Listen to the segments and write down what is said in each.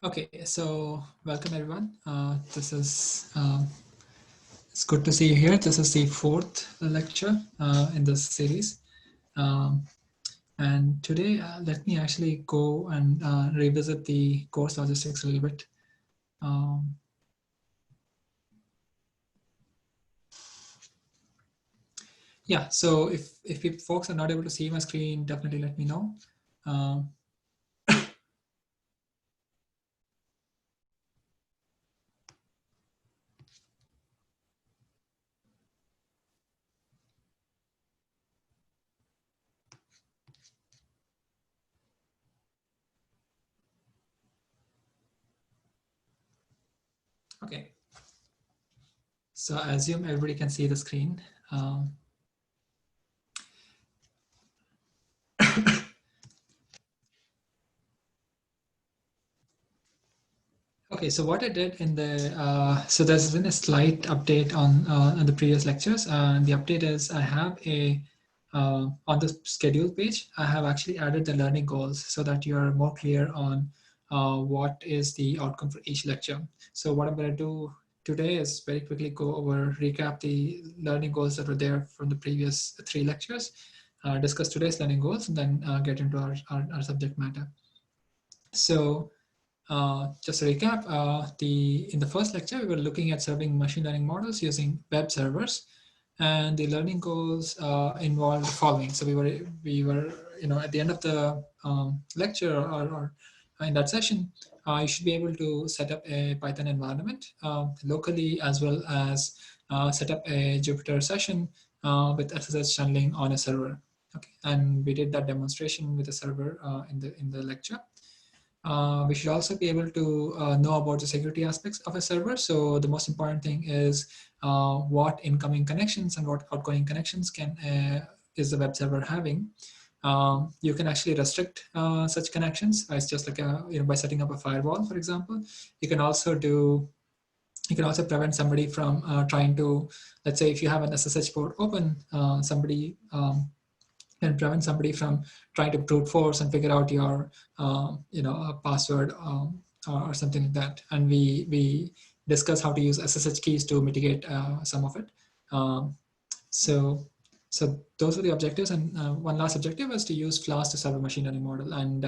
Okay, so welcome everyone. This is it's good to see you here. This is the fourth lecture in this series, and today let me actually go and revisit the course logistics a little bit. Yeah, so if you folks are not able to see my screen, definitely let me know. Okay, so I assume everybody can see the screen. Okay, so what I did in the, so there's been a slight update on the previous lectures. And the update is I have on the schedule page, I have actually added the learning goals so that you're more clear on what is the outcome for each lecture. So what I'm going to do today is very quickly go over, recap the learning goals that were there from the previous 3 lectures, discuss today's learning goals, and then get into our subject matter. So just to recap, in the first lecture, we were looking at serving machine learning models using web servers, and the learning goals involved the following. So we were at the end of the lecture or in that session, you should be able to set up a Python environment locally, as well as set up a Jupyter session with SSH channeling on a server. Okay, and we did that demonstration with a server in the lecture. We should also be able to know about the security aspects of a server. So the most important thing is what incoming connections and what outgoing connections is the web server having. You can actually restrict such connections. It's just like by setting up a firewall, for example. You can also prevent somebody from trying to, let's say, if you have an SSH port open, somebody can prevent somebody from trying to brute force and figure out your password or something like that. And we discuss how to use SSH keys to mitigate some of it. So those are the objectives, and one last objective was to use Flask to serve a machine learning model. And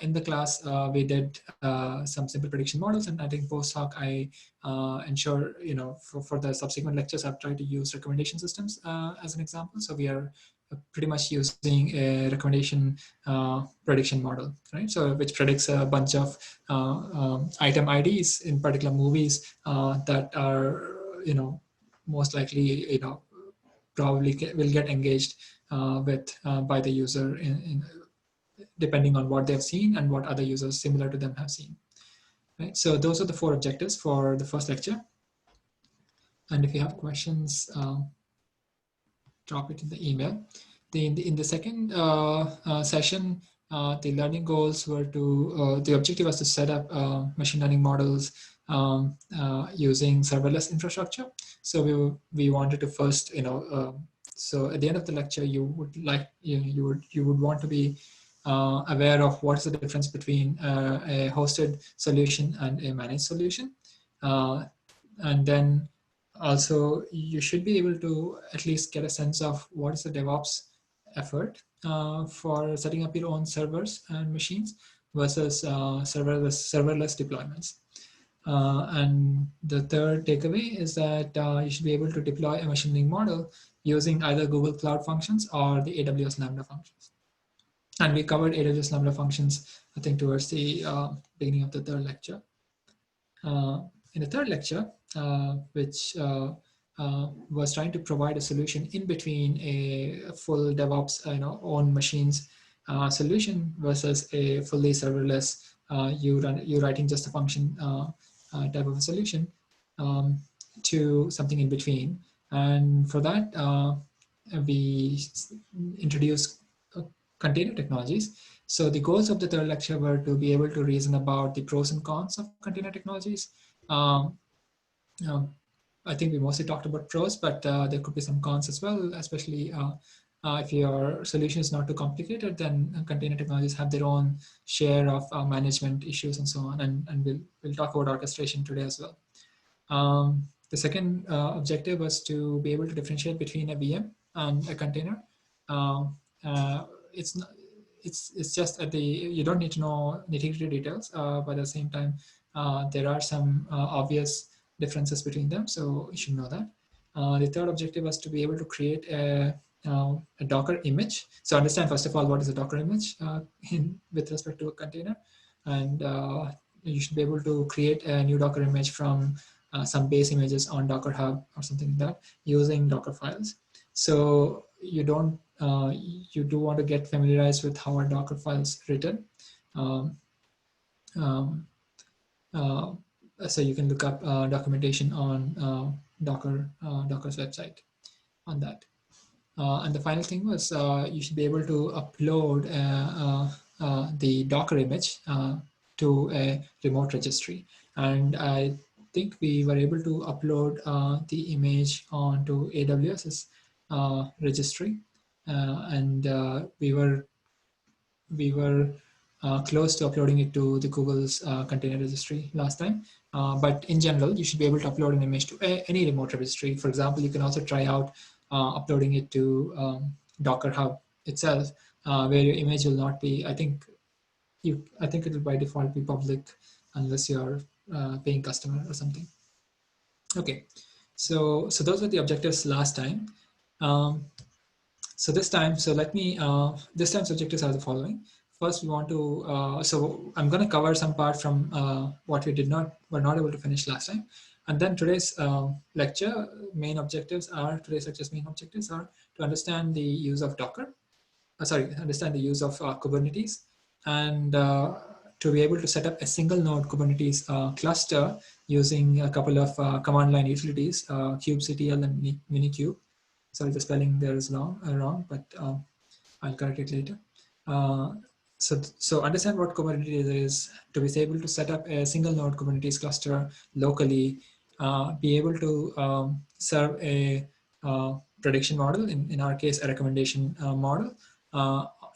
in the class, we did some simple prediction models, and I think post hoc I ensure, for the subsequent lectures, I've tried to use recommendation systems as an example. So we are pretty much using a recommendation prediction model, right? So which predicts a bunch of item IDs in particular movies that are, most likely, probably will get engaged by the user depending on what they've seen and what other users similar to them have seen. Right. So those are the 4 objectives for the first lecture. And if you have questions, drop it in the email. In the second session, the learning goals were the objective was to set up machine learning models using serverless infrastructure. So we wanted to first, so at the end of the lecture, you would want to be aware of what is the difference between a hosted solution and a managed solution. And then also, you should be able to at least get a sense of what is the DevOps effort for setting up your own servers and machines versus serverless deployments. And the third takeaway is that you should be able to deploy a machine learning model using either Google Cloud Functions or the AWS Lambda functions. And we covered AWS Lambda functions, I think, towards the beginning of the third lecture. In the third lecture, which was trying to provide a solution in between a full DevOps, own machines solution versus a fully serverless, you writing just a function type of a solution, to something in between. And for that, we introduced container technologies. So the goals of the third lecture were to be able to reason about the pros and cons of container technologies. I think we mostly talked about pros, but there could be some cons as well, especially If your solution is not too complicated, then container technologies have their own share of management issues and so on. And we'll talk about orchestration today as well. The second objective was to be able to differentiate between a VM and a container. It's not, it's just at the you don't need to know nitty-gritty details, but at the same time, there are some obvious differences between them, so you should know that. The third objective was to be able to create a Docker image. So understand first of all what is a Docker image with respect to a container, and you should be able to create a new Docker image from some base images on Docker Hub or something like that using Docker files. So you don't you do want to get familiarized with how a Docker file is written. Um, um, uh, so you can look up documentation on Docker's website on that. And the final thing was you should be able to upload the Docker image to a remote registry. And I think we were able to upload the image onto AWS's registry. And we were close to uploading it to the Google's container registry last time. But in general, you should be able to upload an image to any remote registry. For example, you can also try out uploading it to Docker Hub itself, where your image will not be. I think it will by default be public unless you're paying customer or something. Okay, so those were the objectives last time. So this time, this time's objectives are the following. First, we want to, so I'm going to cover some part from what were not able to finish last time. And then today's today's lecture's main objectives are to understand the use of Docker, understand the use of Kubernetes, and to be able to set up a single node Kubernetes cluster using a couple of command line utilities, kubectl and minikube. Sorry, the spelling there is wrong, but I'll correct it later. So understand what Kubernetes is, to be able to set up a single node Kubernetes cluster locally, be able to serve a prediction model, in our case, a recommendation model,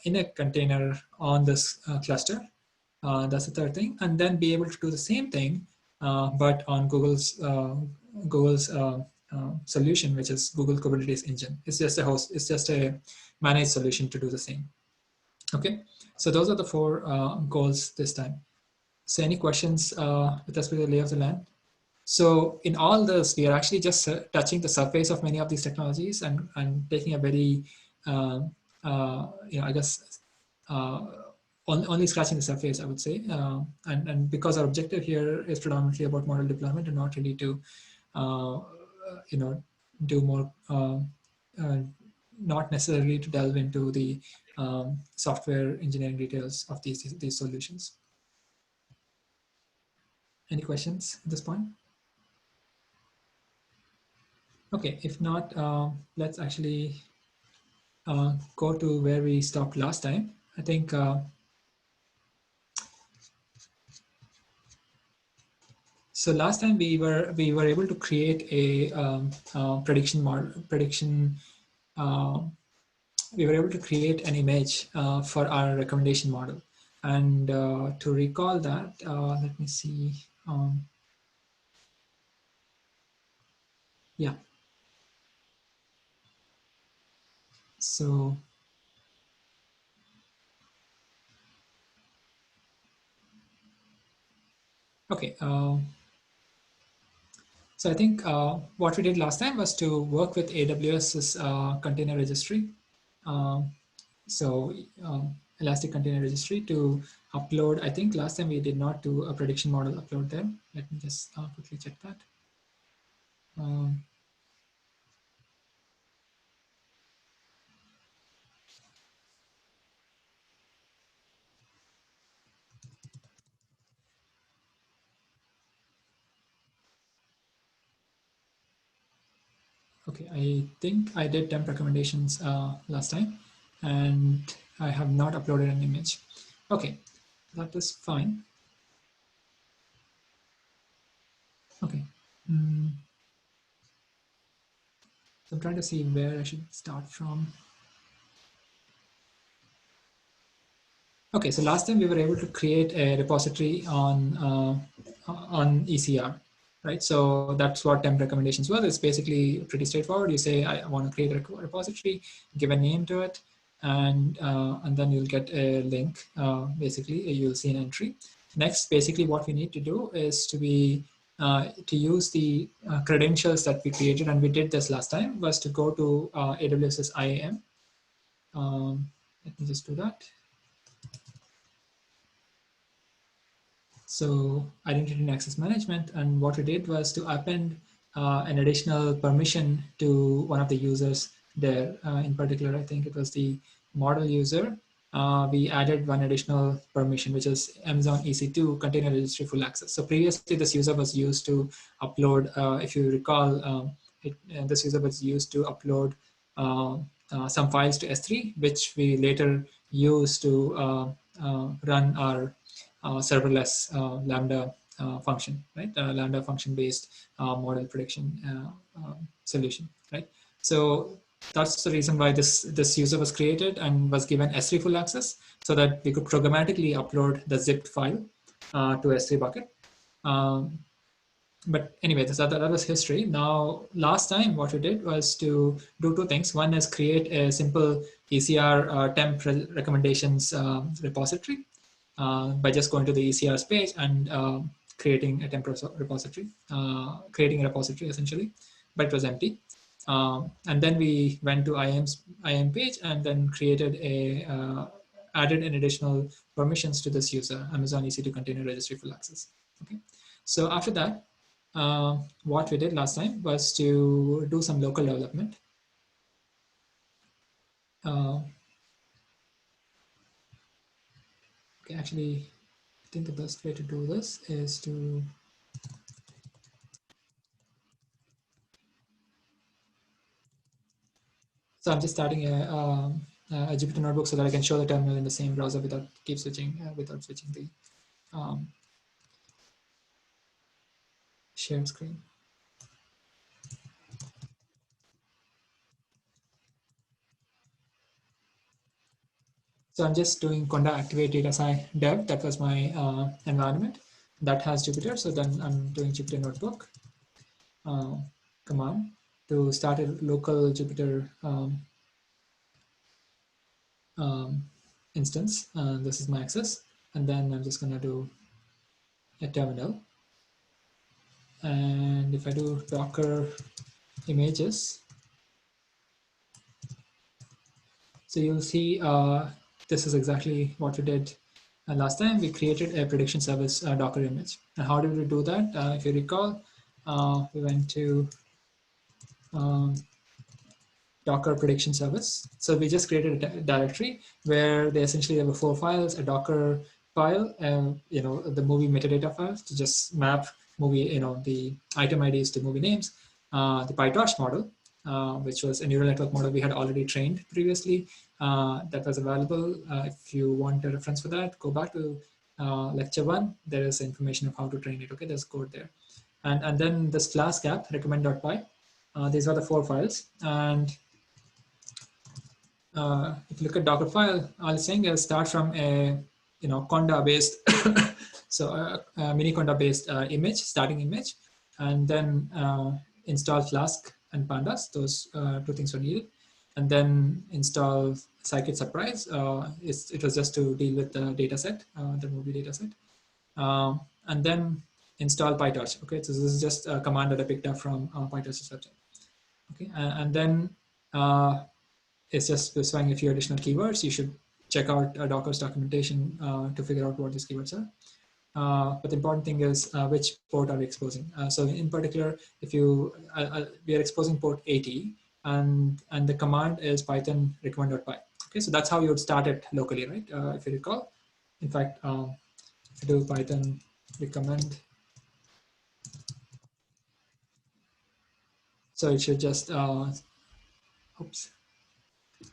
in a container on this cluster. That's the third thing. And then be able to do the same thing, but on Google's solution, which is Google Kubernetes Engine. It's just a managed solution to do the same. Okay, so those are the four goals this time. So any questions with respect to the lay of the land? So in all this, we are actually just touching the surface of many of these technologies and taking a very, I guess, only scratching the surface, I would say. And because our objective here is predominantly about model deployment and not really to, do more, not necessarily to delve into the software engineering details of these solutions. Any questions at this point? Okay, if not, let's actually go to where we stopped last time. I think so. Last time we were able to create a prediction model. We were able to create an image for our recommendation model. And to recall that, let me see. Yeah. So okay. So I think what we did last time was to work with AWS's container registry. So Elastic Container Registry to upload. I think last time we did not do a prediction model upload there. Let me just quickly check that. Okay, I think I did temp recommendations last time, and I have not uploaded an image. Okay, that is fine. Okay. So I'm trying to see where I should start from. Okay, so last time we were able to create a repository on ECR, right? So that's what temp recommendations were. It's basically pretty straightforward. You say I want to create a repository, give a name to it, and then you'll get a link. Basically, you'll see an entry. Next, basically, what we need to do is to use the credentials that we created, and we did this last time, was to go to AWS's IAM. Let me just do that. So identity and access management, and what we did was to append an additional permission to one of the users there. In particular, I think it was the model user. We added one additional permission, which is Amazon EC2 container registry full access. So previously, this user was used to upload, if you recall, this user was used to upload some files to S3, which we later used to run our serverless Lambda function, right? Lambda function-based model prediction solution, right? So that's the reason why this user was created and was given S3 full access, so that we could programmatically upload the zipped file to S3 bucket. But anyway, that was history. Now, last time what we did was to do two things. One is create a simple ECR temp recommendations repository by just going to the ECR's page and creating a temp repository, creating a repository essentially, but it was empty. And then we went to IAM page and then created added an additional permissions to this user, Amazon EC2 container registry full access. Okay, so after that, what we did last time was to do some local development. Okay, actually, I think the best way to do this is to so I'm just starting a Jupyter notebook so that I can show the terminal in the same browser without without switching the shared screen. So I'm just doing conda activate data sci dev. That was my environment that has Jupyter. So then I'm doing Jupyter notebook command to start a local Jupyter instance. This is my access. And then I'm just going to do a terminal. And if I do Docker images, so you'll see this is exactly what we did last time. We created a prediction service Docker image. And how did we do that? If you recall, we went to Docker prediction service. So we just created a directory where they essentially there were 4 files, a Docker file, and the movie metadata files to just map movie, the item IDs to movie names, the PyTorch model, which was a neural network model we had already trained previously that was available. If you want a reference for that, go back to lecture 1. There is information of how to train it. Okay, there's code there. And then this Flask app, recommend.py. These are the 4 files. And if you look at Docker file, all it's saying is start from a conda based so a mini conda based image, starting image, and then install Flask and pandas. Those 2 things were needed, and then install scikit surprise. It was just to deal with the data set, the movie data set, and then install PyTorch. Okay, so this is just a command that I picked up from PyTorch's website. Okay, and then it's just specifying a few additional keywords. You should check out Docker's documentation to figure out what these keywords are. But the important thing is which port are we exposing. So in particular, if we are exposing port 80, and the command is python recommend.py. Okay, so that's how you would start it locally, right? If you recall. In fact, if you do python recommend, so it should just oops.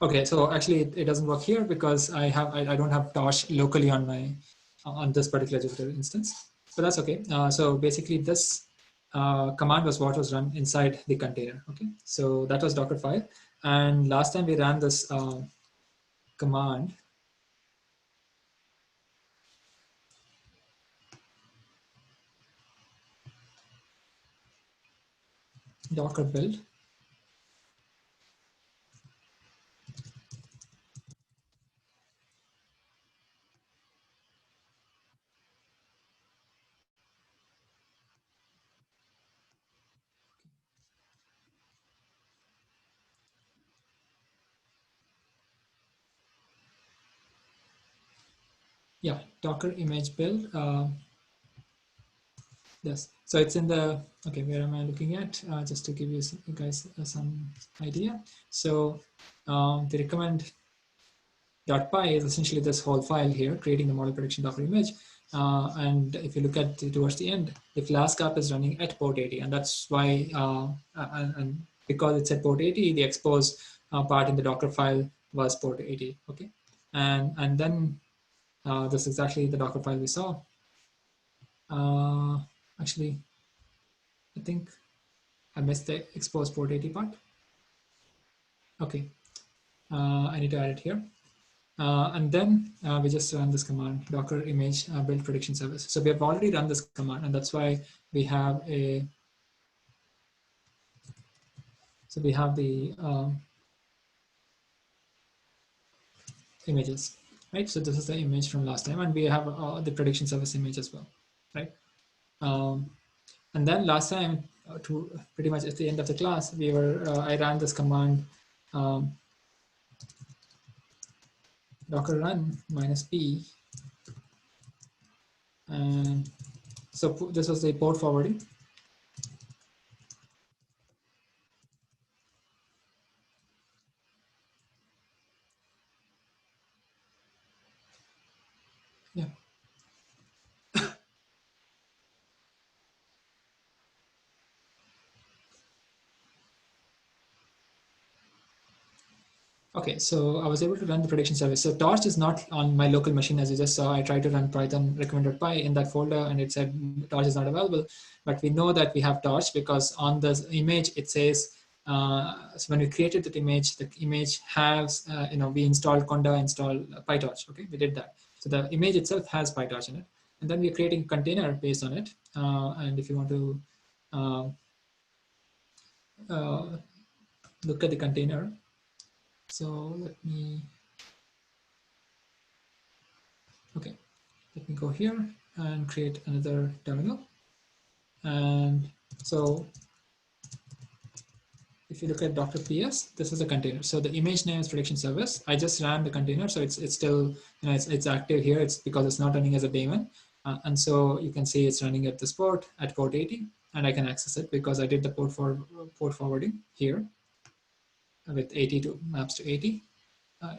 Okay, so actually it doesn't work here because I don't have Tosh locally on this particular Jupyter instance, but that's okay. So basically this command was what was run inside the container. Okay, so that was Docker file, and last time we ran this command. Docker build. Yeah, Docker image build. Yes, so it's in the, okay, where am I looking at? Just to give you guys some idea. So the recommend .py is essentially this whole file here, creating the model prediction Docker image. And if you look at towards the end, the Flask app is running at port 80, and that's why, and because it's at port 80, the expose part in the Docker file was port 80. Okay, and then this is exactly the Docker file we saw. Actually, I think I missed the expose port 80 part. Okay, I need to add it here. And then we just run this command, docker image build prediction service. So we have already run this command, and that's why we have a, so we have the images, right? So this is the image from last time, and we have the prediction service image as well, right? And then last time, to pretty much at the end of the class, we were I ran this command, docker run -p, and so this was the port forwarding. Yeah. Okay, so I was able to run the prediction service. So Torch is not on my local machine, as you just saw. I tried to run Python recommend.py in that folder, and it said Torch is not available. But we know that we have Torch because on the image it says, so when we created that image, the image has, we installed Conda, install PyTorch. Okay, we did that. So the image itself has PyTorch in it, and then we're creating a container based on it. And if you want to uh, uh, look at the container, so let me. Okay, let me go here and create another terminal. And so if you look at Docker PS, this is a container. So the image name is prediction service. I just ran the container, so it's still, it's active here. It's because it's not running as a daemon. And so you can see it's running at this port at port 80, and I can access it because I did the port forwarding here with 80 to maps to 80.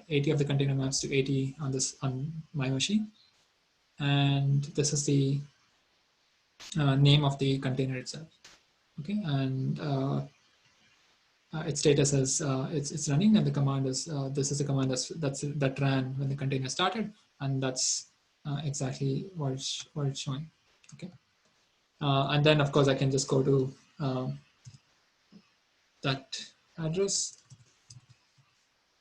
80 of the container maps to 80 on my machine. And this is the name of the container itself. Okay, and its status is it's running, and the command is this is the command that ran when the container started, and that's exactly what it's showing. Okay, and then of course I can just go to that address,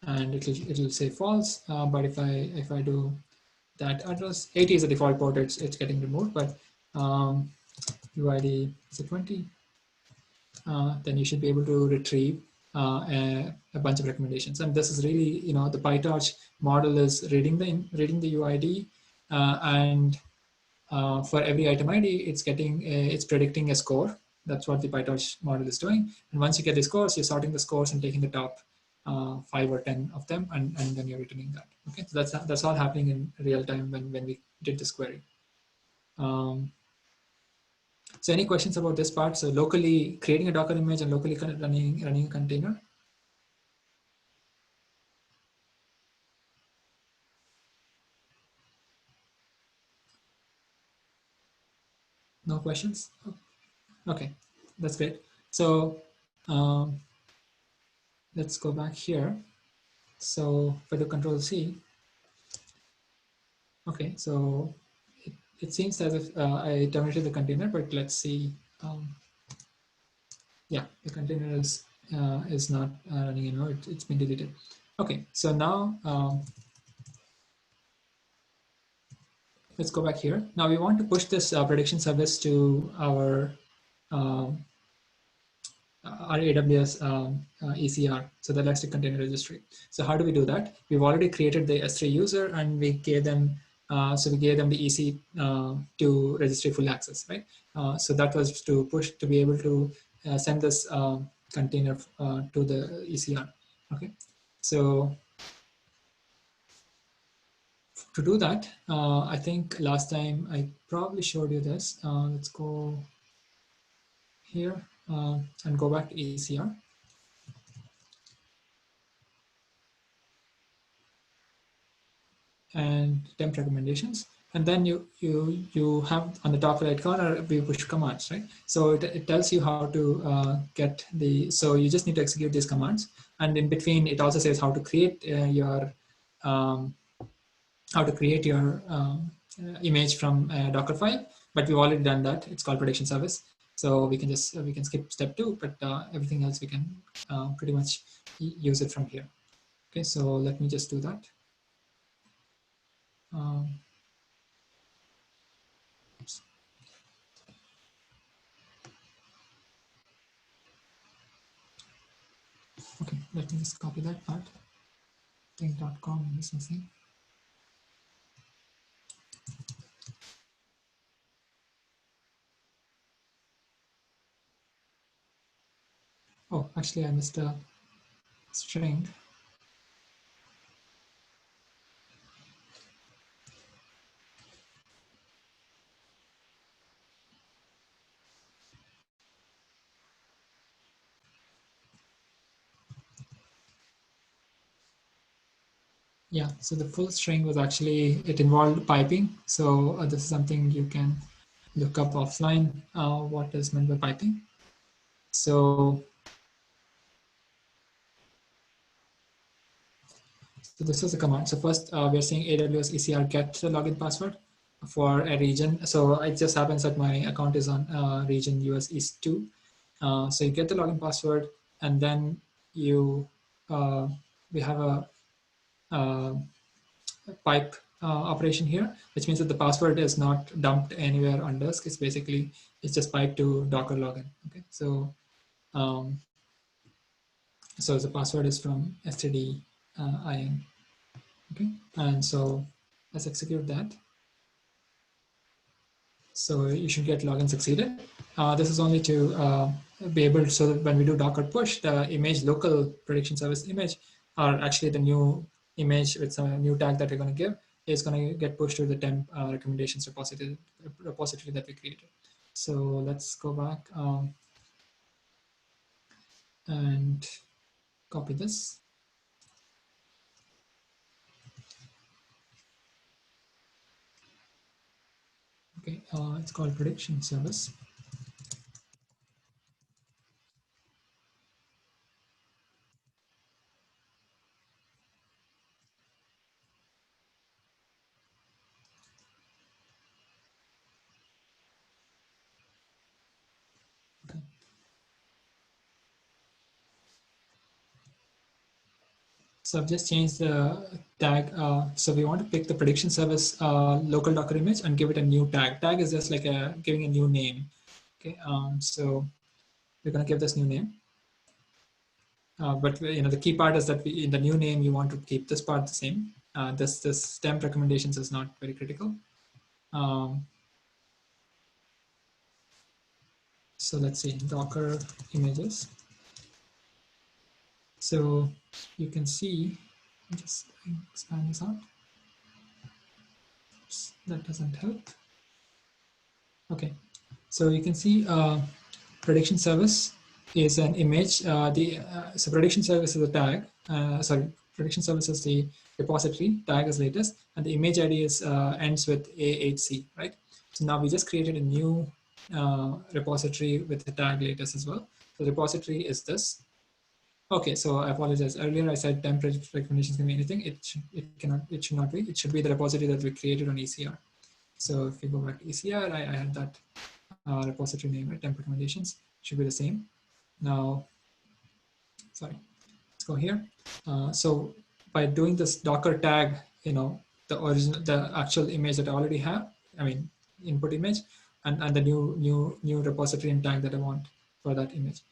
and it'll say false. But if I do that address, 80 is the default port. It's getting removed, but UID is a 20. Then you should be able to retrieve a bunch of recommendations. And this is really, the PyTorch model is reading the UID, and for every item ID, it's predicting a score. That's what the PyTorch model is doing. And once you get the scores, you're sorting the scores and taking the top 5 or 10 of them, and then you're returning that. Okay, so that's all happening in real time when we did this query. So any questions about this part? So locally creating a Docker image and locally running a container. No questions? Okay, that's great. So let's go back here. So if I do Control C, okay, so it seems as if I terminated the container, but let's see. Yeah, the container is not running anymore. It's been deleted. Okay, so now let's go back here. Now we want to push this prediction service to our our AWS ECR, so the Elastic Container Registry. So how do we do that? We've already created the S3 user, and we gave them the EC to registry full access, right? So that was to push to be able to send this container to the ECR. Okay, so to do that, I think last time I probably showed you this. Let's go here and go back to ECR. And temp recommendations. And then you have on the top right corner, we push commands, right? So it tells you how to get the, so you just need to execute these commands. And in between, it also says how to create your image from a Docker file, but we've already done that. It's called prediction service. So we can skip step 2, but everything else we can pretty much use it from here. Okay, so let me just do that. Okay, let me just copy that part. Think.com is missing. Oh, actually, I missed a string. Yeah, so the full string was actually, it involved piping. So this is something you can look up offline, what is meant by piping. So this is a command. So first we're saying AWS ECR get the login password for a region. So it just happens that my account is on region US East 2. So you get the login password, and then we have a pipe operation here, which means that the password is not dumped anywhere on disk. It's just piped to Docker login. Okay, so so the password is from std in. Okay, and so let's execute that. So you should get login succeeded. This is only to be able, so that when we do Docker push, the image local prediction service image, or actually the new image with some new tag that we're going to give, is going to get pushed to the temp recommendations repository that we created. So let's go back and copy this. Okay, it's called prediction service. Okay. So I've just changed the tag. So we want to pick the prediction service local Docker image and give it a new tag. Tag is just like giving a new name. Okay, so we're going to give this new name. But the key part is that in the new name, you want to keep this part the same. This temp recommendations is not very critical. So let's see, Docker images. So you can see, just expand this out. Oops, that doesn't help. Okay, so you can see prediction service is an image. So prediction service is a tag. Prediction service is the repository, tag is latest, and the image ID is ends with A8C, right? So now we just created a new repository with the tag latest as well. So the repository is this. Okay, so I apologize. Earlier I said temp recommendations can be anything. It should not be. It should be the repository that we created on ECR. So if you go back to ECR, I had that repository name, right? Temp recommendations should be the same. Now, sorry, let's go here. So by doing this Docker tag, the actual image that I already have, I mean, input image, and the new repository and tag that I want for that image.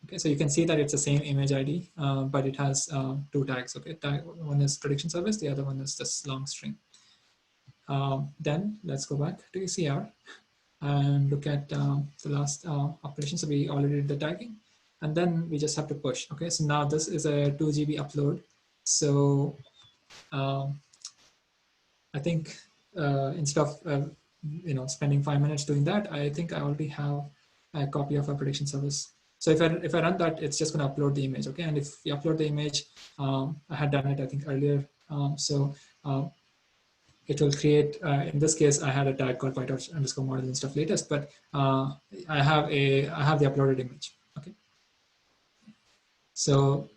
Okay, so you can see that it's the same image ID, but it has two tags. Okay, one is prediction service, the other one is this long string. Then let's go back to ECR and look at the last operation. So we already did the tagging, and then we just have to push. Okay, so now this is a 2 GB upload. So I think instead of spending 5 minutes doing that, I think I already have a copy of our prediction service. So if I run that, it's just going to upload the image. Okay, and if you upload the image, I had done it I think earlier. It will create, in this case, I had a tag called PyTorch underscore model and stuff latest, but I have the uploaded image. Okay. So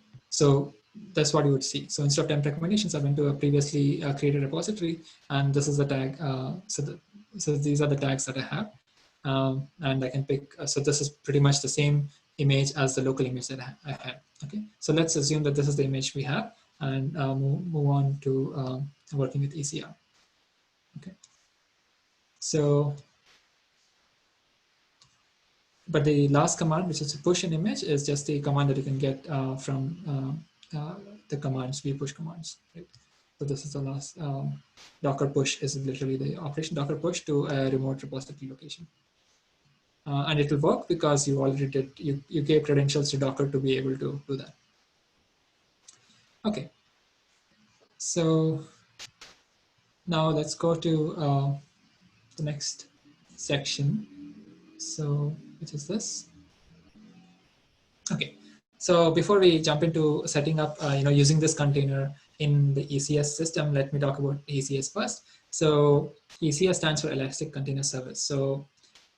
that's what you would see. So instead of temp recommendations, I went to a previously created repository, and this is the tag. So these are the tags that I have, and I can pick. So this is pretty much the same image as the local image that I had. Okay. So let's assume that this is the image we have, and move on to working with ECR. Okay. So, but the last command, which is to push an image, is just the command that you can get from the commands, vpush commands. Right? So this is the last Docker push is literally the operation Docker push to a remote repository location. And it will work because you already did, you gave credentials to Docker to be able to do that. Okay. So now let's go to the next section. So which is this. Okay, so before we jump into setting up, using this container in the ECS system, let me talk about ECS first. So ECS stands for Elastic Container Service. So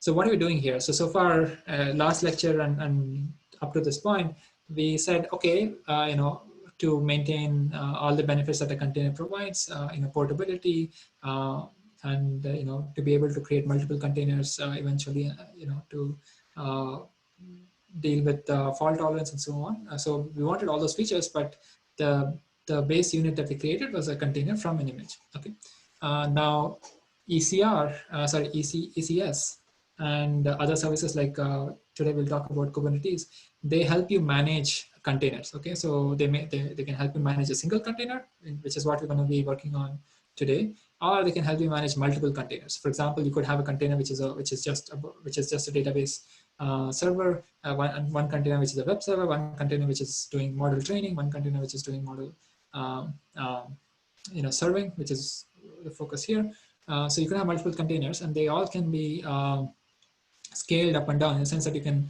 what are we doing here? So far, last lecture and up to this point, we said, okay, to maintain all the benefits that a container provides, portability, and to be able to create multiple containers eventually, to deal with fault tolerance and so on. So we wanted all those features, but the base unit that we created was a container from an image. Okay. Now ECS and other services like today we'll talk about Kubernetes. They help you manage containers. Okay, so they can help you manage a single container, which is what we're going to be working on today, or they can help you manage multiple containers. For example, you could have a container which is just a database server, one container which is a web server, one container which is doing model training, one container which is doing model serving, which is the focus here. So you can have multiple containers, and they all can be scaled up and down in the sense that you can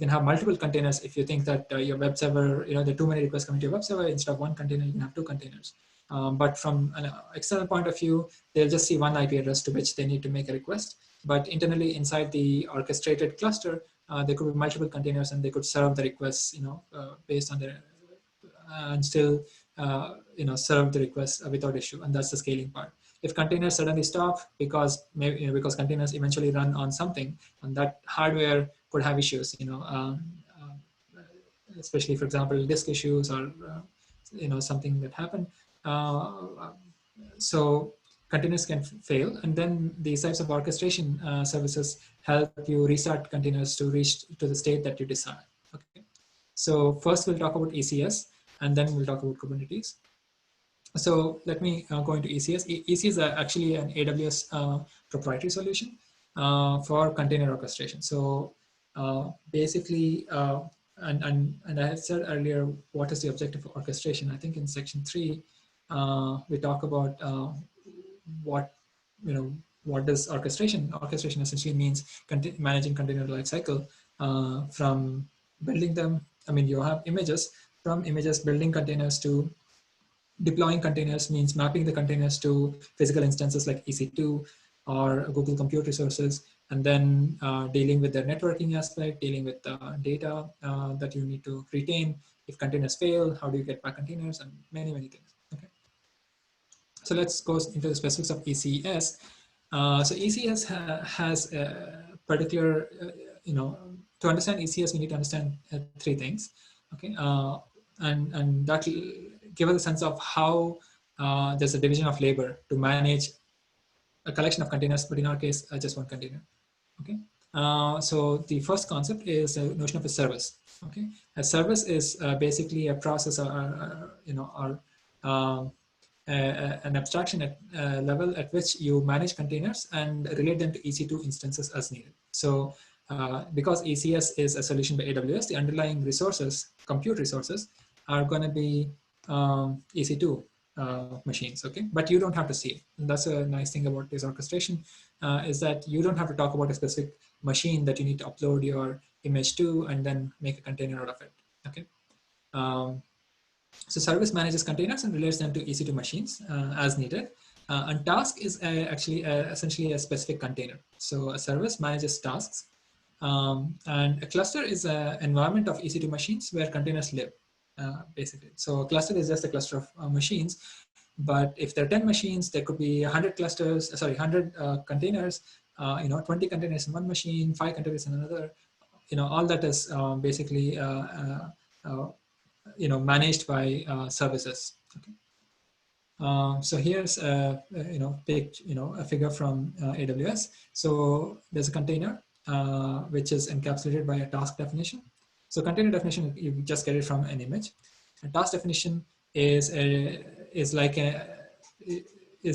have multiple containers if you think that your web server, there are too many requests coming to your web server. Instead of one container, you can have two containers. But from an external point of view, they'll just see one IP address to which they need to make a request. But internally inside the orchestrated cluster, there could be multiple containers, and they could serve the requests, based on their, and still, serve the requests without issue. And that's the scaling part. If containers suddenly stop because because containers eventually run on something, and that hardware could have issues, especially, for example, disk issues or something that happened. So containers can fail, and then these types of orchestration services help you restart containers to reach to the state that you desire. Okay, so first we'll talk about ECS, and then we'll talk about Kubernetes. So let me go into ECS. ECS is actually an AWS proprietary solution for container orchestration. So basically, and I had said earlier, what is the objective of orchestration? I think in section 3, we talk about what does orchestration. Orchestration essentially means managing container lifecycle from building them. I mean, you have images, from images, building containers, to deploying containers, means mapping the containers to physical instances like EC2 or Google Compute resources, and then dealing with the networking aspect, dealing with data that you need to retain. If containers fail, how do you get back containers, and many things. Okay. So let's go into the specifics of ECS. So ECS has a particular, to understand ECS, we need to understand 3 things. Okay, and that will give us a sense of how there's a division of labor to manage a collection of containers, but in our case, just one container. Okay, So the first concept is the notion of a service. Okay, a service is basically a process or an abstraction at level at which you manage containers and relate them to EC2 instances as needed. So because ECS is a solution by AWS, the underlying resources, compute resources, are going to be EC2 machines, okay? But you don't have to see it. And that's a nice thing about this orchestration, is that you don't have to talk about a specific machine that you need to upload your image to and then make a container out of it, okay? So service manages containers and relates them to EC2 machines as needed. And task is actually essentially a specific container. So a service manages tasks. And a cluster is an environment of EC2 machines where containers live, basically. So a cluster is just a cluster of machines. But if there are 10 machines, there could be 100 clusters, 100 containers, 20 containers in one machine, 5 containers in another. All that is basically managed by services. Okay. So here's a figure from AWS. So there's a container which is encapsulated by a task definition. So container definition, you just get it from an image. A task definition is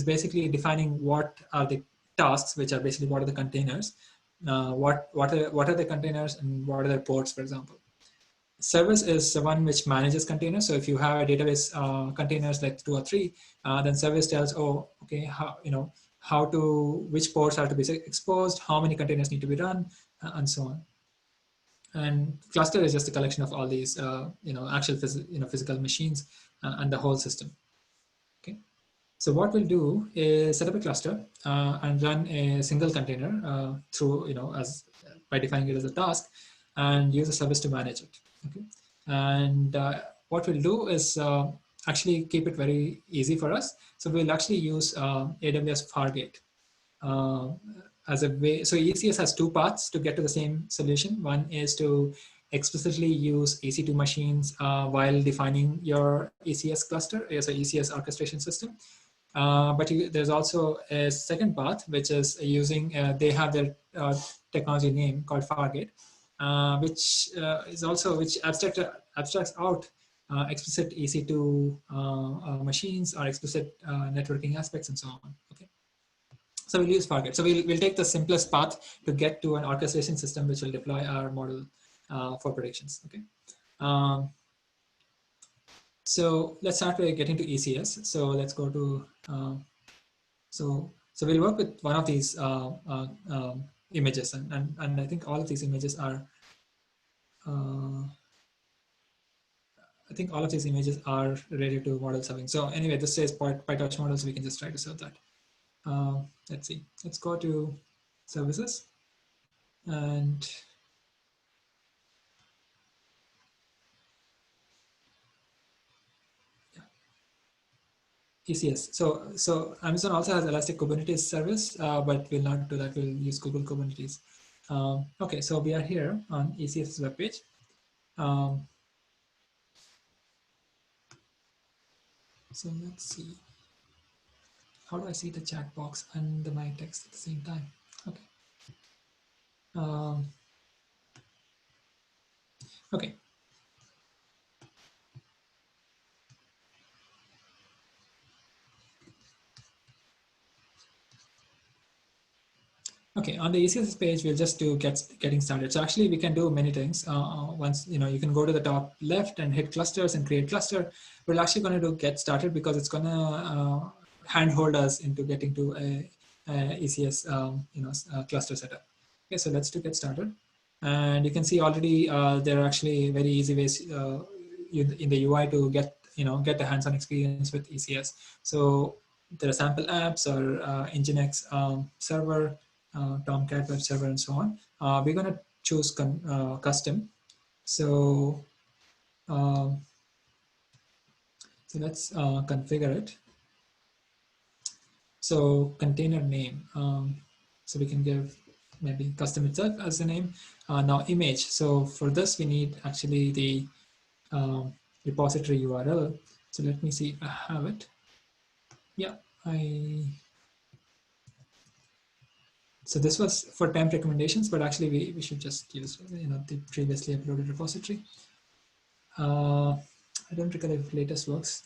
basically defining what are the tasks, which are basically what are the containers, what are the containers, and what are the ports, for example. Service is the one which manages containers. So if you have a database containers like 2 or 3, then service tells, oh, okay, which ports are to be exposed, how many containers need to be run, and so on. And cluster is just a collection of all these, actual physical machines and the whole system. Okay. So what we'll do is set up a cluster and run a single container through, by defining it as a task, and use a service to manage it. Okay. And what we'll do is actually keep it very easy for us. So we'll actually use AWS Fargate as a way. So ECS has 2 paths to get to the same solution. One is to explicitly use EC2 machines while defining your ECS cluster as an ECS orchestration system. But there's also a second path, which is using, they have their technology name called Fargate, which abstracts out explicit EC2 machines or explicit networking aspects and so on. Okay. So we'll use Fargate. So we'll take the simplest path to get to an orchestration system, which will deploy our model for predictions. Okay. So let's start by getting to ECS. So let's go to, so we'll work with one of these images, and I think all of these images are, related to model serving. So anyway, this says PyTorch model, so we can just try to serve that. Let's see, let's go to services, and ECS. So Amazon also has Elastic Kubernetes service, but we'll not do that. We'll use Google Kubernetes. Okay, so we are here on ECS webpage. So let's see. How do I see the chat box and my text at the same time? Okay. Okay. Okay, on the ECS page, we'll just do getting started. So actually, we can do many things. Once you can go to the top left and hit clusters and create cluster. We're actually going to do get started because it's going to handhold us into getting to a ECS cluster setup. Okay, so let's do get started. And you can see already there are actually very easy ways in the UI to get the hands-on experience with ECS. So there are sample apps or Nginx server, Tomcat web server, and so on. We're going to choose custom. So let's configure it. So container name. So we can give maybe custom itself as the name. Now image. So for this, we need actually the repository URL. So let me see if I have it. Yeah, So this was for temp recommendations, but actually we should just use the previously uploaded repository. I don't recall if latest works.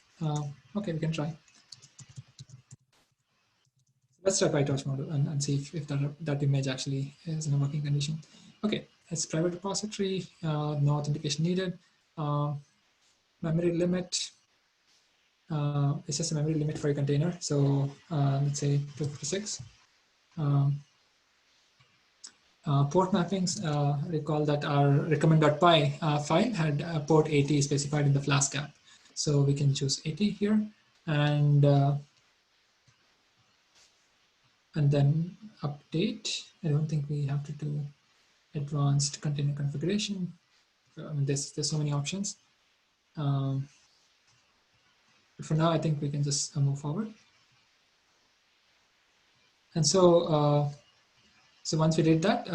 Okay, we can try. Let's try PyTorch model and see if that image actually is in a working condition. Okay, it's private repository, no authentication needed. Memory limit, it's just a memory limit for a container. So let's say 256. Port mappings, recall that our recommend.py file had port 80 specified in the Flask app. So we can choose 80 here and then update. I don't think we have to do advanced container configuration. I mean, there's so many options. But for now, I think we can just move forward. And so once we did that,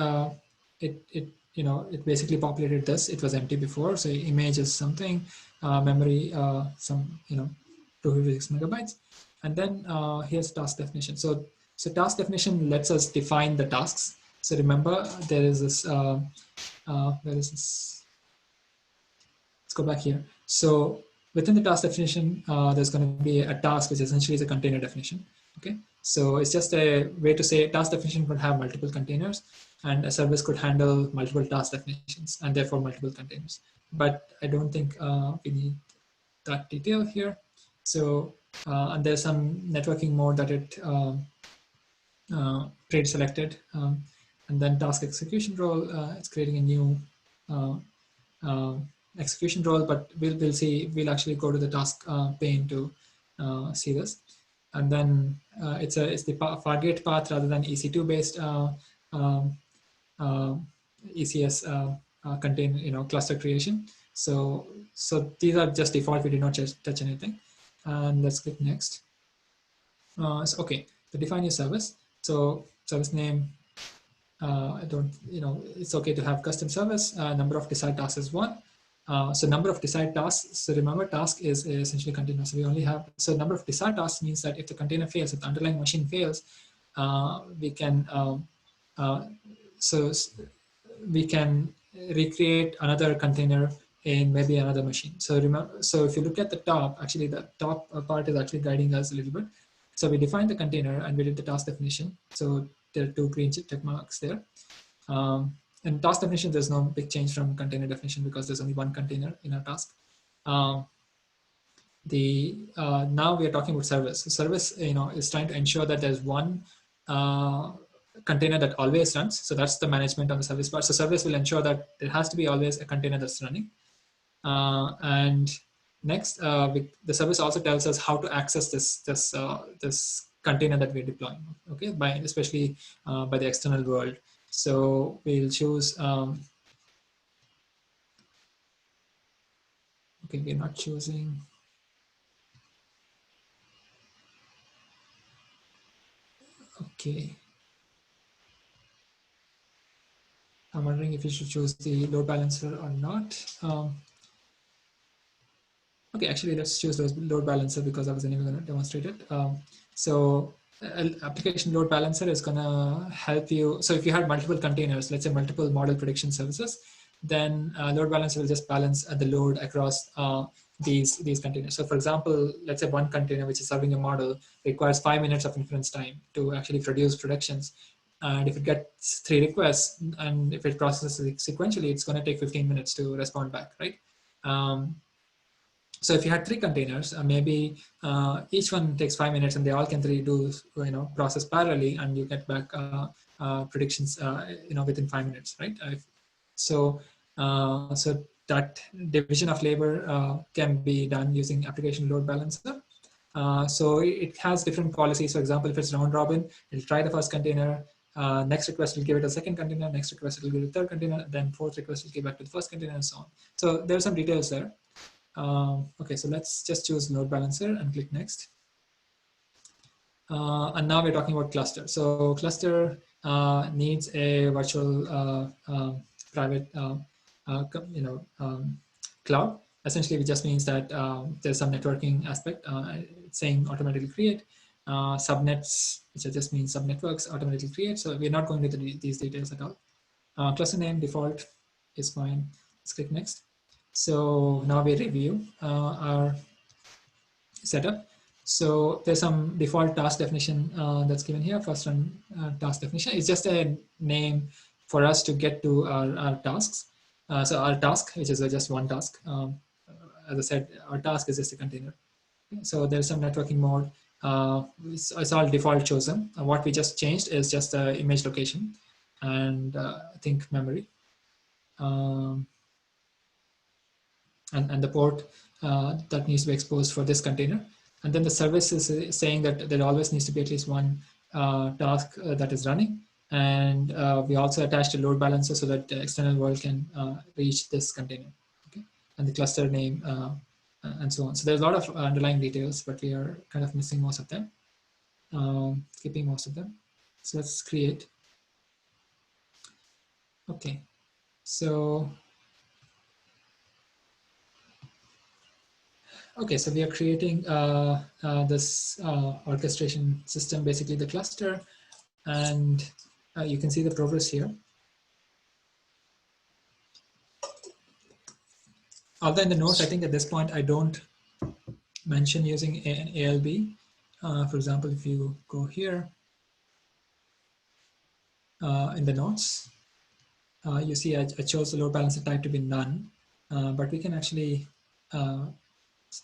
it basically populated this. It was empty before, so image is something, memory some 256 megabytes, and then here's task definition. So task definition lets us define the tasks. So remember, there is this. Where is this? Let's go back here. So within the task definition, there's going to be a task, which essentially is a container definition. Okay, so it's just a way to say task definition could have multiple containers, and a service could handle multiple task definitions and therefore multiple containers. But I don't think we need that detail here. So and there's some networking mode that it pre-selected, and then task execution role. It's creating a new execution role, but we'll see. We'll actually go to the task pane to see this, and then it's the Fargate path rather than EC2 based ECS contain cluster creation. So these are just default. We did not touch anything, and let's click next. So okay, to define your service. So service name. I don't, it's okay to have custom service. Number of desired tasks is 1. So number of desired tasks. So remember, task is essentially container. So we only have, so number of desired tasks means that if the container fails, if the underlying machine fails, we can, we can recreate another container in maybe another machine. So remember, so if you look at the top, actually the top part is actually guiding us a little bit. So we defined the container and we did the task definition. So there are 2 green check marks there. In task definition, there's no big change from container definition because there's only 1 container in our task. Now we are talking about service. So service, is trying to ensure that there's 1 container that always runs. So that's the management on the service part. So service will ensure that there has to be always a container that's running. And next, the service also tells us how to access this container that we're deploying. Okay, especially by the external world. So we'll choose. Okay, we're not choosing. Okay. I'm wondering if you should choose the load balancer or not. Okay, actually, let's choose the load balancer because I was anyway going to demonstrate it. So application load balancer is going to help you. So if you had multiple containers, let's say multiple model prediction services, then load balancer will just balance the load across these containers. So for example, let's say 1 container which is serving a model requires 5 minutes of inference time to actually produce predictions. And if it gets 3 requests and if it processes sequentially, it's going to take 15 minutes to respond back, right? So if you had 3 containers, maybe each one takes 5 minutes and they all can do process parallelly, and you get back predictions within 5 minutes, right? So that division of labor can be done using application load balancer. So it has different policies. For example, if it's round robin, it'll try the first container. Next request will give it a second container. Next request will give it a third container. Then 4th request will give back to the first container, and so on. So there's some details there. Okay, so let's just choose load balancer and click next. And now we're talking about cluster. So cluster needs a virtual private cloud. Essentially, it just means that there's some networking aspect. It's saying automatically create. subnets, which just means subnetworks, automatically create. So we're not going into these details at all. Cluster name default is fine. Let's click next. So now we review our setup. So there's some default task definition that's given here. First one, task definition is just a name for us to get to our tasks. So our task, which is just one task. As I said, our task is just a container. So there's some networking mode. It's all default chosen. What we just changed is just the image location and I think memory. And the port that needs to be exposed for this container. And then the service is saying that there always needs to be at least one task that is running. And we also attached a load balancer so that the external world can reach this container. Okay? And the cluster name and so on. So there's a lot of underlying details, but we are kind of missing most of them, skipping most of them. So let's create. Okay, so okay, so we are creating this orchestration system, basically the cluster, and you can see the progress here. Although in the notes, I think at this point, I don't mention using an ALB. For example, if you go here in the notes, you see I chose the load balancer type to be none, but we can actually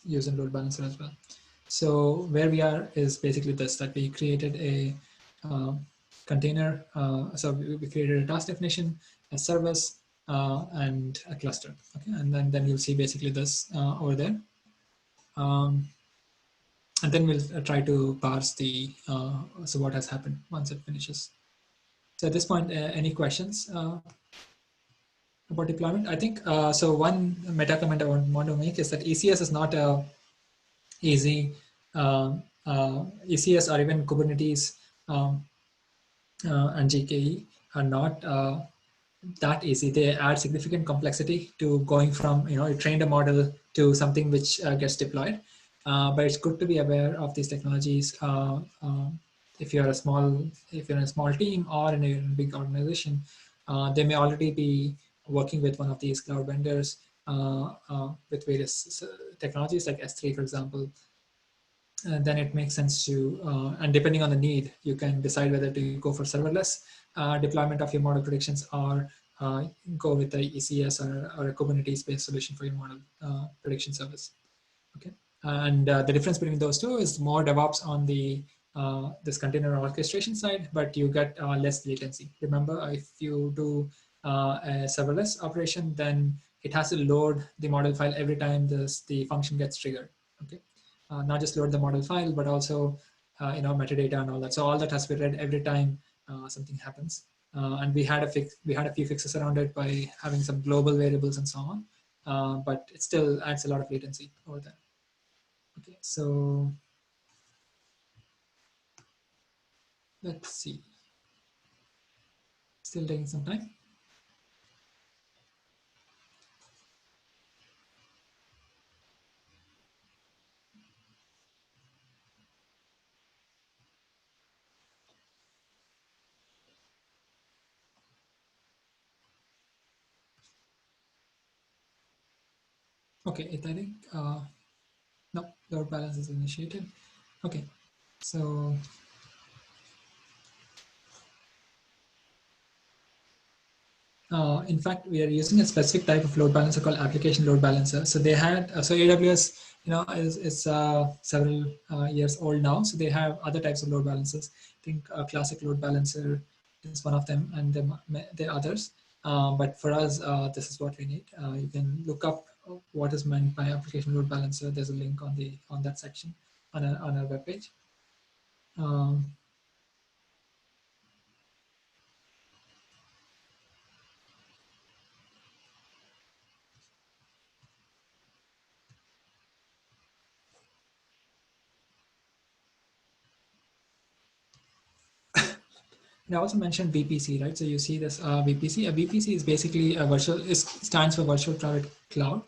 use a load balancer as well. So where we are is basically this, that we created a container. So we created a task definition, a service, and a cluster. Okay, and then you'll see basically this over there. And then we'll try to parse the so what has happened once it finishes. So at this point, any questions about deployment? I think so. One meta comment I want to make is that ECS is not a easy ECS or even Kubernetes and GKE are not that easy. They add significant complexity to going from, you trained a model to something which gets deployed. But it's good to be aware of these technologies. If you're in a small team or in a big organization, they may already be working with one of these cloud vendors with various technologies like S3, for example. Then it makes sense to, and depending on the need, you can decide whether to go for serverless deployment of your model predictions or go with the ECS or a Kubernetes-based solution for your model prediction service. Okay, and the difference between those two is more DevOps on the this container orchestration side, but you get less latency. Remember, if you do a serverless operation, then it has to load the model file every time the function gets triggered. Okay. Not just load the model file, but also metadata and all that. So all that has to be read every time something happens. And we had a few fixes around it by having some global variables and so on. But it still adds a lot of latency over there. Okay, so let's see. Still taking some time. Okay, I think no, load balance is initiated. Okay, so in fact, we are using a specific type of load balancer called application load balancer. So they had, so AWS, is several years old now. So they have other types of load balancers. I think classic load balancer is one of them, and there are others. But for us, this is what we need. You can look up what is meant by application load balancer. There's a link on that section on our webpage. And I also mentioned VPC, right? So you see this VPC. A VPC is basically a stands for Virtual Private Cloud.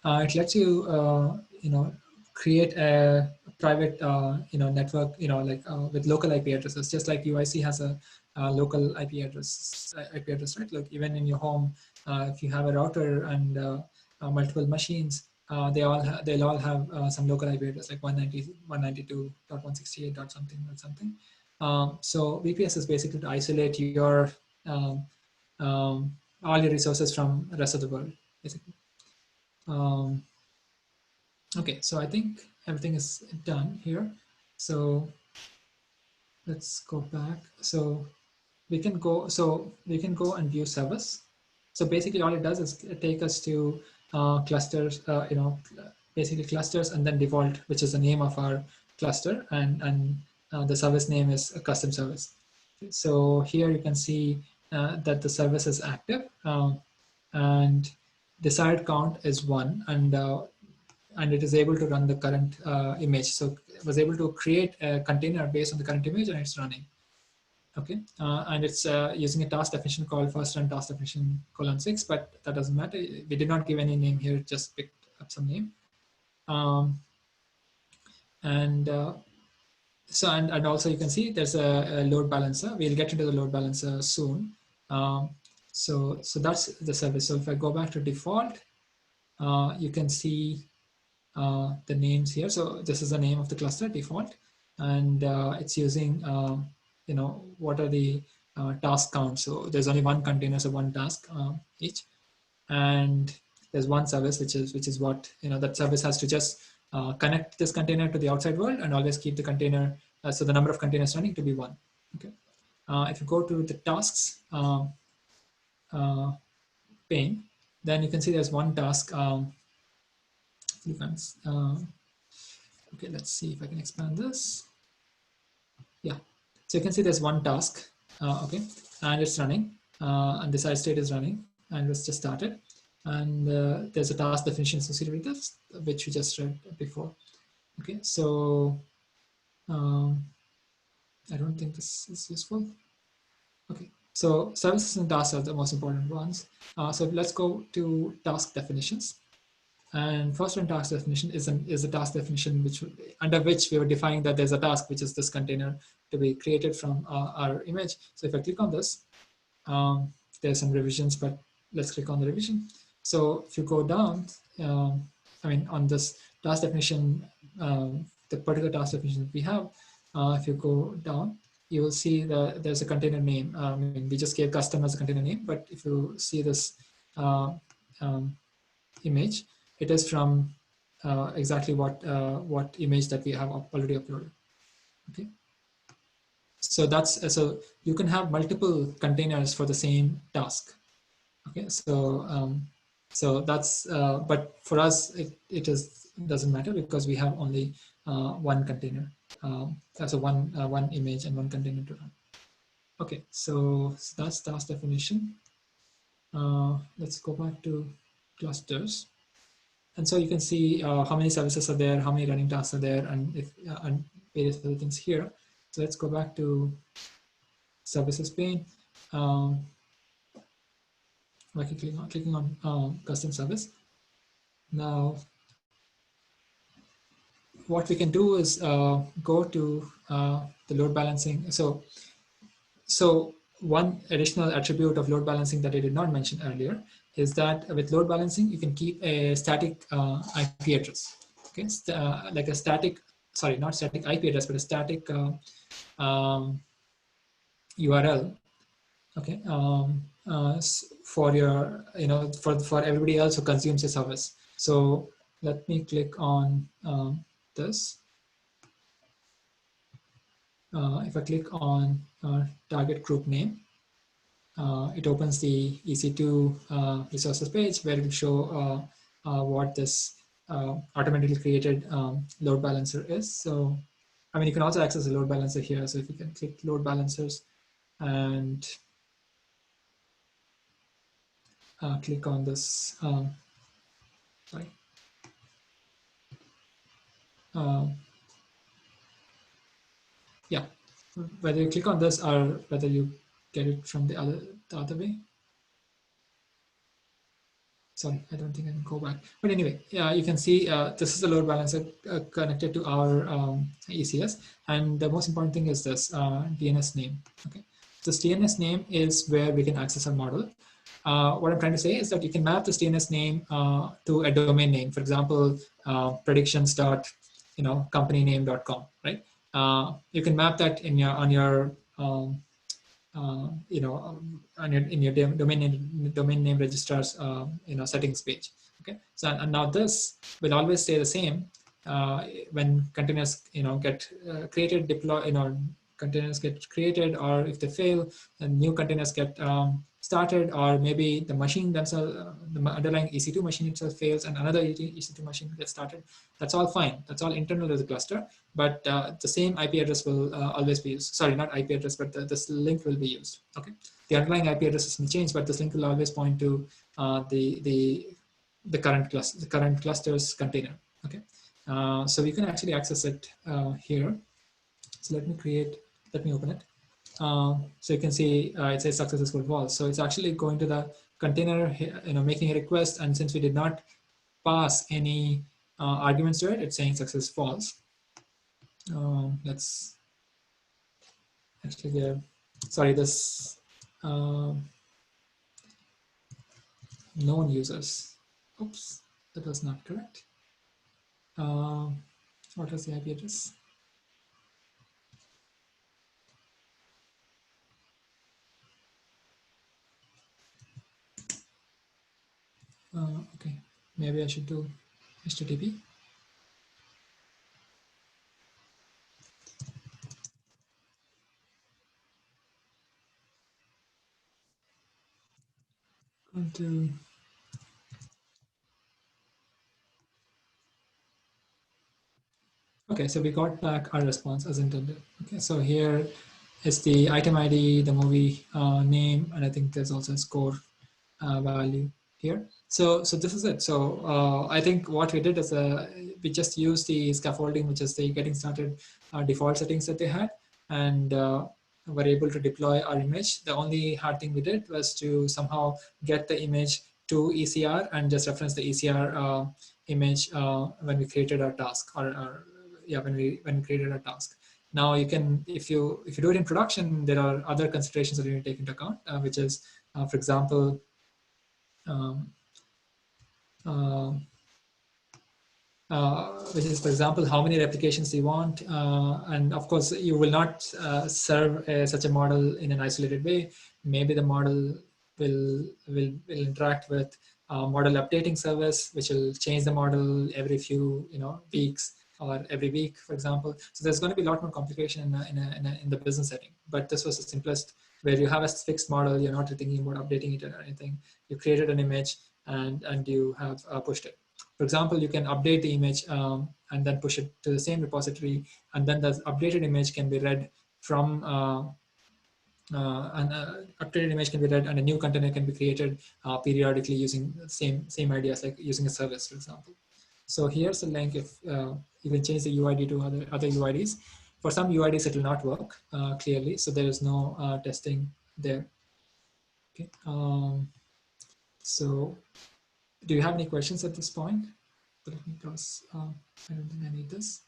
It lets you, create a private network, like with local IP addresses, just like UIC has a local IP address, right? Like even in your home, if you have a router and multiple machines, they'll all have some local IP address, like 192.168. something or something. So VPS is basically to isolate your all your resources from the rest of the world, basically. Okay, so I think everything is done here. So let's go back. So we can go and view service. So basically all it does is take us to clusters, basically clusters, and then default, which is the name of our cluster, and the service name is a custom service. So here you can see that the service is active, and desired count is 1, and it is able to run the current image. So it was able to create a container based on the current image, and it's running. Okay, and it's using a task definition called first run task definition :6, but that doesn't matter. We did not give any name here; just picked up some name. And also you can see there's a load balancer. We'll get into the load balancer soon. So that's the service. So if I go back to default, you can see the names here. So this is the name of the cluster, default, and it's using what are the task counts. So there's only one container, so one task each, and there's one service, which is what that service has to just connect this container to the outside world and always keep the container, so the number of containers running to be 1. Okay. If you go to the tasks pane, then you can see there's one task. Okay, let's see if I can expand this. Yeah, so you can see there's one task, okay, and it's running, and the side state is running, and it's just started. And there's a task definition associated with this, which we just read before. Okay, so I don't think this is useful. Okay, so services and tasks are the most important ones. So let's go to task definitions. And first one task definition is a task definition under which we were defining that there's a task, which is this container to be created from our image. So if I click on this, there's some revisions, but let's click on the revision. So if you go down, on this task definition, the particular task definition that we have, if you go down, you will see that there's a container name. We just gave custom as a container name, but if you see this image, it is from exactly what image that we have already uploaded. Okay, so so you can have multiple containers for the same task. Okay, so that's but for us it doesn't matter because we have only one container. So one image and one container to run. Okay, so that's task definition. Let's go back to clusters. And so you can see how many services are there, how many running tasks are there, and various other things here. So let's go back to services pane. By clicking on custom service. Now, what we can do is go to the load balancing. So one additional attribute of load balancing that I did not mention earlier is that with load balancing, you can keep a static IP address. Okay, like a static, sorry, not static IP address, but a static URL. Okay, for your, for everybody else who consumes your service. So let me click on this. If I click on target group name, it opens the EC2 resources page where it will show what this automatically created load balancer is. So, you can also access the load balancer here. So if you can click load balancers and click on this, sorry. Yeah, whether you click on this or whether you get it from the other way. Sorry, I don't think I can go back. But anyway, you can see this is the load balancer connected to our ECS. And the most important thing is this DNS name. Okay, this DNS name is where we can access our model. What I'm trying to say is that you can map this DNS name to a domain name. For example, predictions dot companyname.com, right? You can map that in your on your in your domain name registrar's settings page. Okay, so and now this will always stay the same when containers get created, deploy containers get created, or if they fail, and new containers get started, or maybe the machine themselves, the underlying EC2 machine itself fails, and another EC2 machine gets started. That's all fine. That's all internal to the cluster. But the same IP address will always be used. Sorry, not IP address, but this link will be used. Okay, the underlying IP address may change, but this link will always point to the current cluster's container. Okay, so we can actually access it here. So let me open it. So you can see it says successful false. So it's actually going to the container, making a request, and since we did not pass any arguments to it, it's saying success false. Let's actually get, sorry, this known users. Oops, that was not correct. What was the IP address? Okay, maybe I should do HTTP. Going to Okay, so we got back our response as intended. Okay, so here is the item ID, the movie name, and I think there's also a score value here. So this is it. So I think what we did is we just used the scaffolding, which is the getting started default settings that they had, and were able to deploy our image. The only hard thing we did was to somehow get the image to ECR and just reference the ECR image when we created our task, or yeah, when we created a task. Now you can, if you do it in production, there are other considerations that you need to take into account, which is, for example, uh, which is, for example, how many replications you want. And of course, you will not serve such a model in an isolated way. Maybe the model will interact with model updating service, which will change the model every few weeks or every week, for example. So there's going to be a lot more complication in the business setting. But this was the simplest, where you have a fixed model. You're not thinking about updating it or anything. You created an image and you have pushed it. For example, you can update the image and then push it to the same repository, and then the updated image can be read from an updated image can be read, and a new container can be created periodically using the same ideas, like using a service, for example. So here's a link. If you can change the UID to other UIDs. For some UIDs, it will not work clearly, so there is no testing there. Okay. So do you have any questions at this point? Let me cross. I don't think I need this.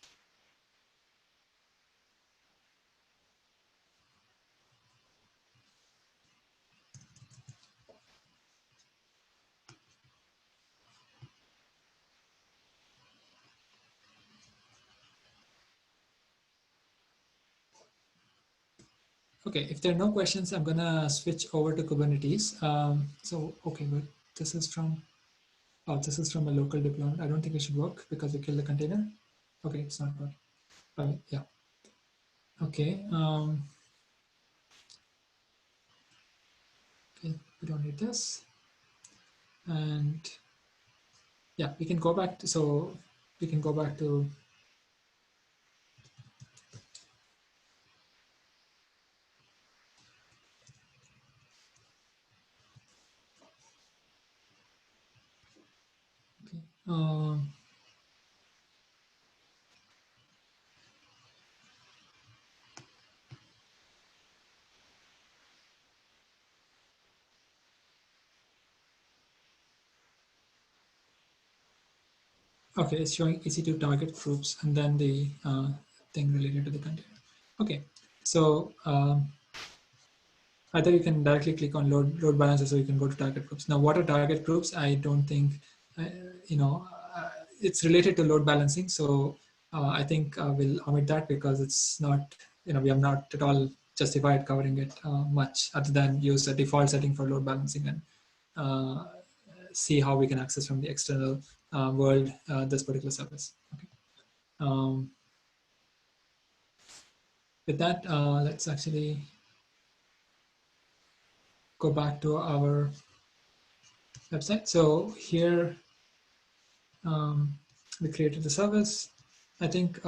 Okay, if there are no questions, I'm gonna switch over to Kubernetes. Okay, but this is from a local deployment. I don't think it should work because we killed the container. Okay, it's not good. Yeah. Okay. Okay, we don't need this. And yeah, we can go back to, we can go back to, okay. Okay, it's showing EC2 target groups and then the thing related to the container. Okay, so either you can directly click on load balancers, or you can go to target groups. Now, what are target groups? I don't think, uh, you know, it's related to load balancing. So I think we'll omit that because it's not, we have not at all justified covering it much other than use a default setting for load balancing and see how we can access from the external world this particular service. Okay. Um, with that, let's actually go back to our website. So here we created the service. I think,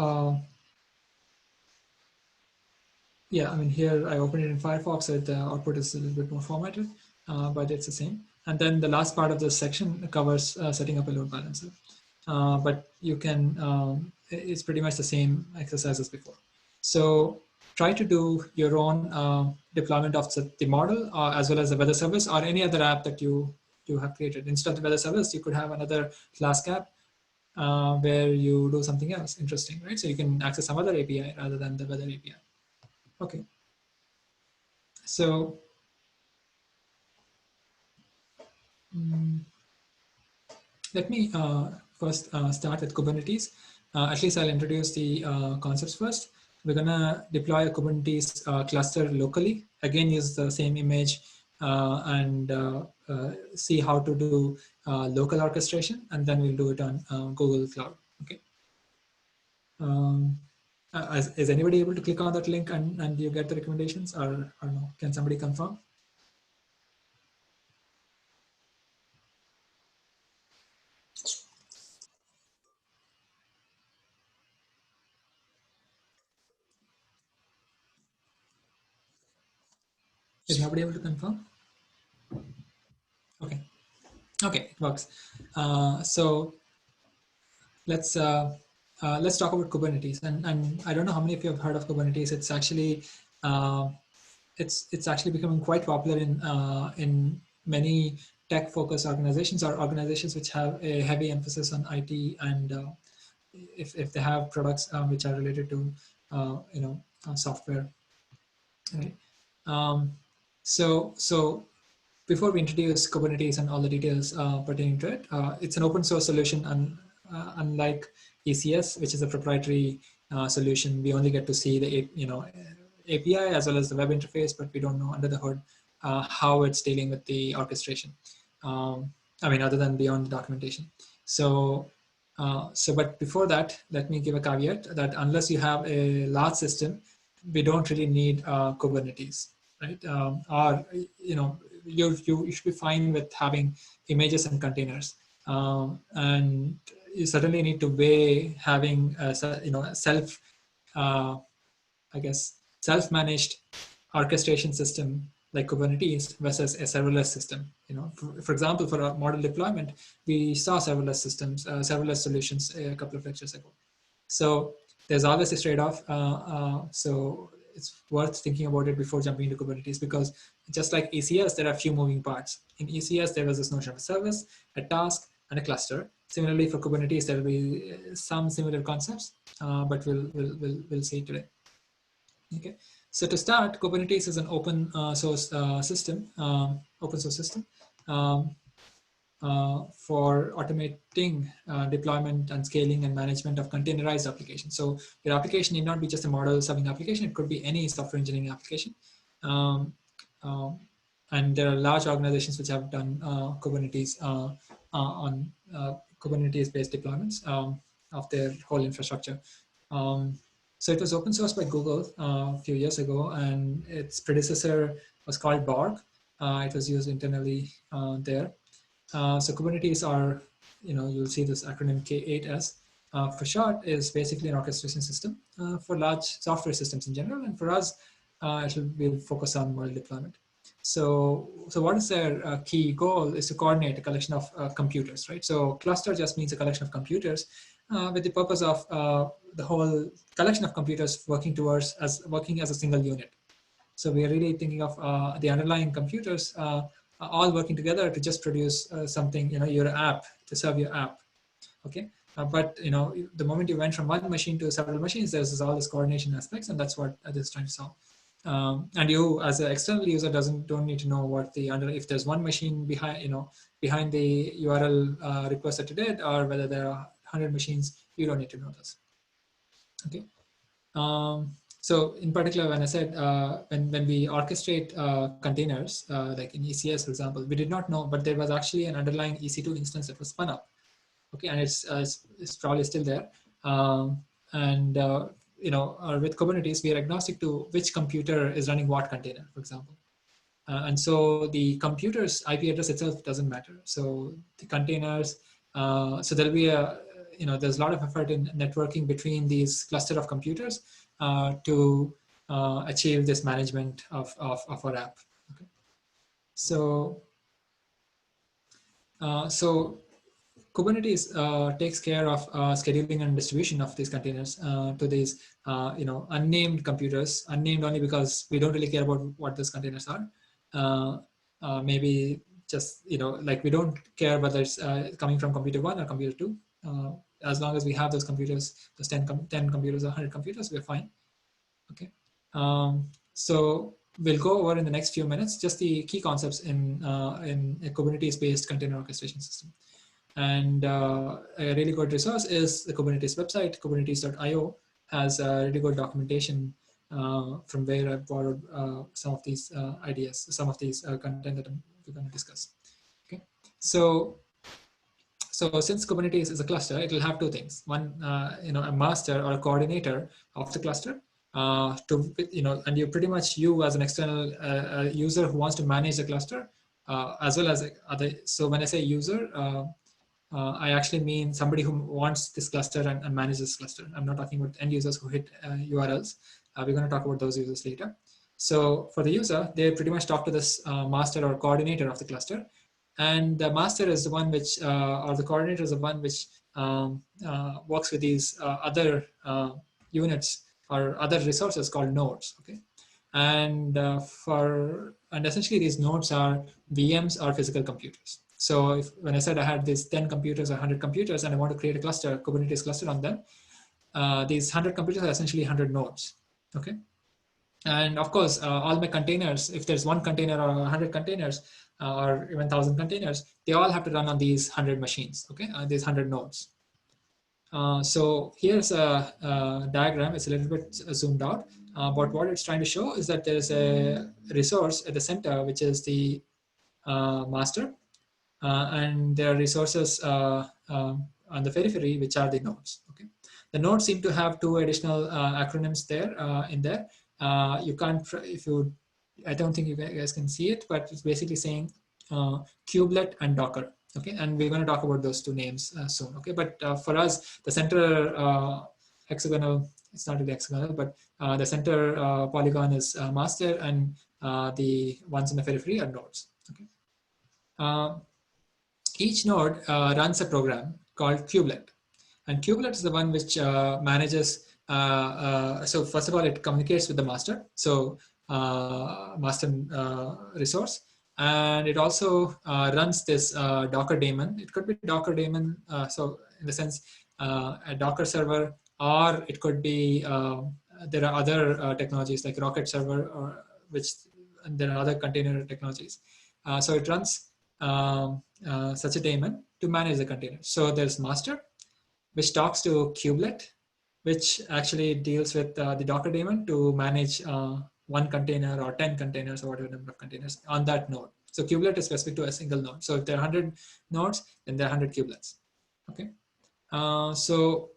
yeah, I mean, here I opened it in Firefox, so the output is a little bit more formatted, but it's the same. And then the last part of this section covers setting up a load balancer. But you can, it's pretty much the same exercise as before. So try to do your own deployment of the model as well as the weather service or any other app that you have created. Instead of the weather service, you could have another Flask app where you do something else interesting, right? So you can access some other API rather than the weather API. Okay. So let me first start with Kubernetes. At least I'll introduce the concepts first. We're gonna deploy a Kubernetes cluster locally. Again, use the same image and see how to do local orchestration, and then we'll do it on Google Cloud. Okay. Is anybody able to click on that link and you get the recommendations, or no? Can somebody confirm? Is nobody able to confirm? Okay. Okay, it works. So let's talk about Kubernetes. And I don't know how many of you have heard of Kubernetes. It's actually uh, it's actually becoming quite popular in many tech-focused organizations or organizations which have a heavy emphasis on IT, and if they have products which are related to software. Right. Um, so before we introduce Kubernetes and all the details pertaining to it, it's an open source solution, and unlike ECS, which is a proprietary solution, we only get to see the API as well as the web interface, but we don't know under the hood how it's dealing with the orchestration. I mean, other than beyond the documentation. But before that, let me give a caveat that unless you have a large system, we don't really need Kubernetes, right? Or you should be fine with having images and containers, and you certainly need to weigh having a self, I guess, self-managed orchestration system like Kubernetes versus a serverless system. For example, for our model deployment, we saw serverless systems, serverless solutions a couple of lectures ago. So there's always this trade-off. So it's worth thinking about it before jumping into Kubernetes, because just like ECS, there are a few moving parts. In ECS, there was this notion of a service, a task, and a cluster. Similarly, for Kubernetes, there will be some similar concepts, but we'll see today. Okay. So to start, Kubernetes is an open source system, open source system. For automating deployment and scaling and management of containerized applications. So your application need not be just a model serving application. It could be any software engineering application. And there are large organizations which have done Kubernetes on Kubernetes-based deployments of their whole infrastructure. So it was open source by Google a few years ago, and its predecessor was called Borg. It was used internally there. So Kubernetes are, you'll see this acronym K8S. For short, is basically an orchestration system for large software systems in general. And for us, we'll focus on model deployment. So what is their key goal is to coordinate a collection of computers, right? So cluster just means a collection of computers with the purpose of the whole collection of computers working as a single unit. So we are really thinking of the underlying computers all working together to just produce something, your app, to serve your app. Okay. But the moment you went from one machine to several machines, there's all this coordination aspects, and that's what this is trying to solve. And you, as an external user, don't need to know what if there's one machine behind the URL request that you did, or whether there are 100 machines. You don't need to know this. Okay. So in particular, when I said when we orchestrate containers, like in ECS, for example, we did not know, but there was actually an underlying EC2 instance that was spun up. Okay, and it's probably still there. With Kubernetes, we are agnostic to which computer is running what container, for example. And so the computer's IP address itself doesn't matter. So the containers, so there'll be there's a lot of effort in networking between these cluster of computers to achieve this management of our app. Okay. So Kubernetes takes care of scheduling and distribution of these containers to these unnamed computers, unnamed only because we don't really care about what those containers are. Maybe just like we don't care whether it's coming from computer 1 or computer 2. As long as we have those computers, those 10 computers or 100 computers, we're fine. Okay. So we'll go over in the next few minutes just the key concepts in a Kubernetes-based container orchestration system. And a really good resource is the Kubernetes website. Kubernetes.io has really good documentation from where I've borrowed some of these ideas, some of these content that we're going to discuss. Okay, so since Kubernetes is a cluster, it will have two things: one, a master or a coordinator of the cluster. And you as an external user who wants to manage the cluster, as well as other. So when I say user, I actually mean somebody who wants this cluster and manages this cluster. I'm not talking about end users who hit URLs. We're going to talk about those users later. So for the user, they pretty much talk to this master or coordinator of the cluster. And the master is the one which, or the coordinator is the one which works with these other units or other resources called nodes. Okay, and essentially these nodes are VMs or physical computers. So when I said I had these 10 computers or 100 computers and I want to create a cluster, Kubernetes cluster on them, these 100 computers are essentially 100 nodes. Okay. And of course, all my containers, if there's one container or 100 containers or even 1,000 containers, they all have to run on these 100 machines, okay, these 100 nodes. So here's a diagram. It's a little bit zoomed out, but what it's trying to show is that there's a resource at the center, which is the master, and there are resources on the periphery, which are the nodes. Okay, the nodes seem to have two additional acronyms there in there. You can't, I don't think you guys can see it, but it's basically saying kubelet and Docker. Okay, and we're going to talk about those two names soon. Okay, but for us, the center hexagonal, it's not really hexagonal, but the center polygon is master, and the ones in the periphery are nodes. Okay. Each node runs a program called kubelet, and kubelet is the one which manages. So first of all, it communicates with the master, so master resource, and it also runs this Docker daemon. It could be Docker daemon, so in the sense a Docker server, or it could be there are other technologies like Rocket server, or and there are other container technologies. So it runs such a daemon to manage the container. So there's master, which talks to kubelet, which actually deals with the Docker daemon to manage one container or 10 containers or whatever number of containers on that node. So kubelet is specific to a single node. So if there are 100 nodes, then there are 100 kubelets. Okay. So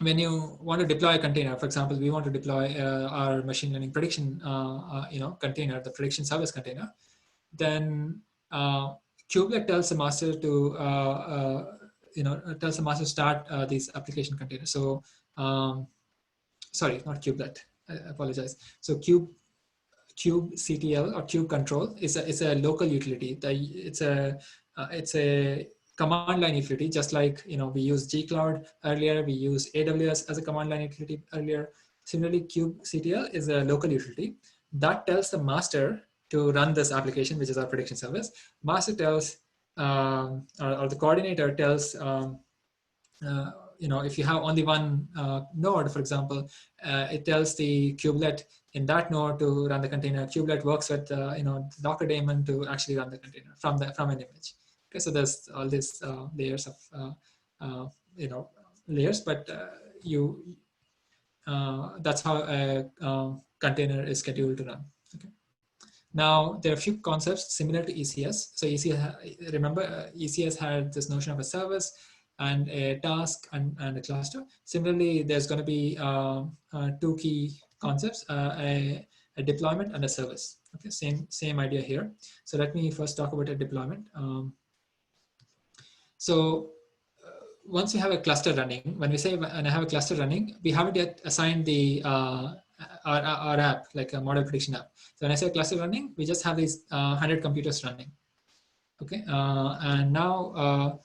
when you want to deploy a container, for example, we want to deploy our machine learning prediction, container, the prediction service container, then kubelet tells the master to start these application containers. So sorry, not kubelet. I apologize. So kubectl or kubecontrol is a local utility. It's a command line utility, just like we used gcloud earlier. We used AWS as a command line utility earlier. Similarly, kubectl is a local utility that tells the master to run this application, which is our prediction service. Master tells, or the coordinator tells if you have only one node, for example, it tells the kubelet in that node to run the container. Kubelet works with the Docker daemon to actually run the container from an image. Okay, so there's all these layers of layers, but that's how a container is scheduled to run. Okay. Now, there are a few concepts similar to ECS. So remember, ECS had this notion of a service and a task and a cluster. Similarly, there's going to be two key concepts, a deployment and a service. Okay, same idea here. So let me first talk about a deployment. Once we have a cluster running, when we say when I have a cluster running, we haven't yet assigned the our app, like a model prediction app. So when I say cluster running, we just have these 100 computers running. Okay, and now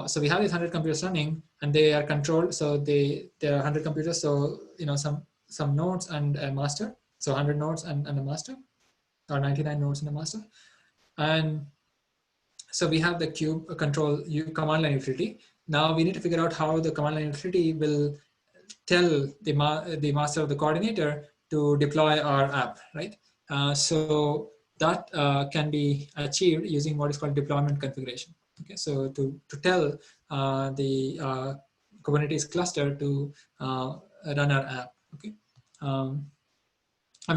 so we have these 100 computers running, and they are controlled. So there are 100 computers. So some nodes and a master. So 100 nodes and a master, or 99 nodes and a master, and so we have the kube control command line utility. Now we need to figure out how the command line utility will tell the master of the coordinator to deploy our app, right? So that can be achieved using what is called deployment configuration. Okay, so to tell the Kubernetes cluster to run our app. Okay,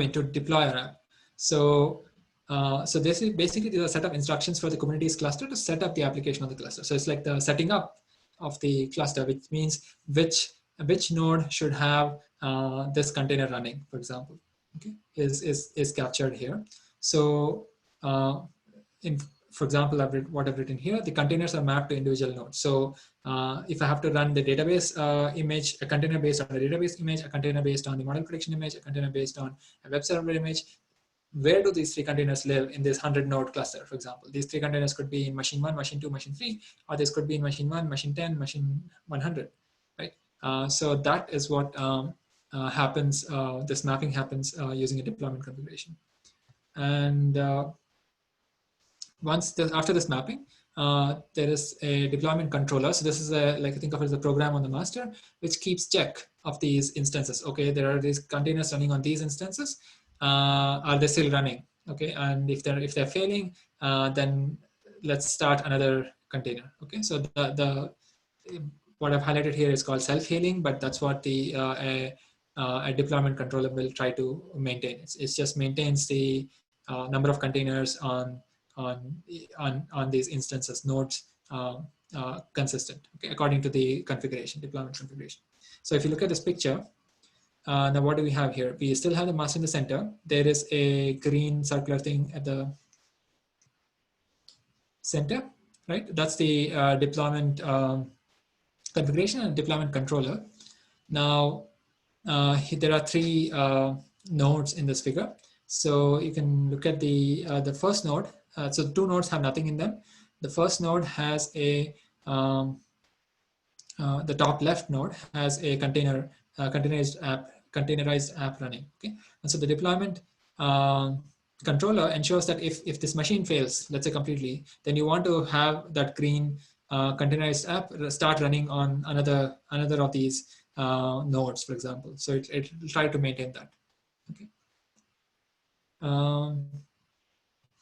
to deploy our app. So this is basically a set of instructions for the Kubernetes cluster to set up the application of the cluster. So it's like the setting up of the cluster, which means which node should have this container running, for example, okay, is captured here. So for example, what I've written here, the containers are mapped to individual nodes. So if I have to run the database image, a container based on the database image, a container based on the model prediction image, a container based on a web server image, where do these three containers live in this 100 node cluster, for example? These three containers could be in machine 1, machine 2, machine 3, or this could be in machine 1, machine 10, machine 100, right? So that is what happens, this mapping happens using a deployment configuration. And after this mapping, there is a deployment controller. So this is think of it as a program on the master, which keeps check of these instances. Okay, there are these containers running on these instances. Are they still running? Okay, and if they're failing, then let's start another container. Okay, so the what I've highlighted here is called self-healing, but that's what the a deployment controller will try to maintain. It just maintains the number of containers on these instances nodes consistent, okay, according to the configuration, deployment configuration. So if you look at this picture, now what do we have here? We still have the master in the center. There is a green circular thing at the center, right? That's the deployment configuration and deployment controller. Now, there are three nodes in this figure. So you can look at the first node. So two nodes have nothing in them. The first node has a the top left node has a containerized app running. Okay, and so the deployment controller ensures that if this machine fails, let's say completely, then you want to have that green containerized app start running on another of these nodes, for example. So it will try to maintain that. Okay.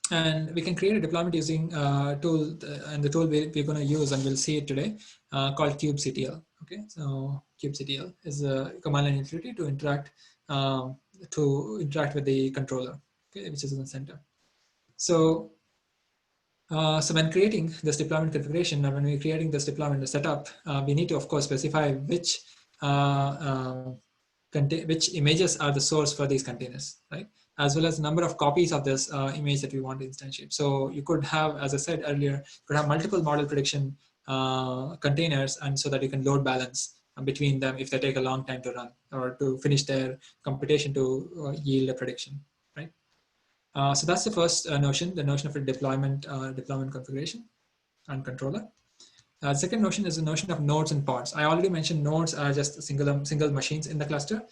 And we can create a deployment using a tool, and the tool we're going to use, and we'll see it today, called kubectl. Okay, so kubectl is a command line utility to interact with the controller, okay, which is in the center. So so when creating this deployment configuration, or when we're creating this deployment setup, we need to, of course, specify which images are the source for these containers, right? As well as the number of copies of this image that we want to instantiate. So you could have, as I said earlier, you could have multiple model prediction containers, and so that you can load balance between them if they take a long time to run or to finish their computation to yield a prediction, right? So that's the first notion, the notion of a deployment configuration and controller. Second notion is the notion of nodes and pods. I already mentioned nodes are just single machines in the cluster,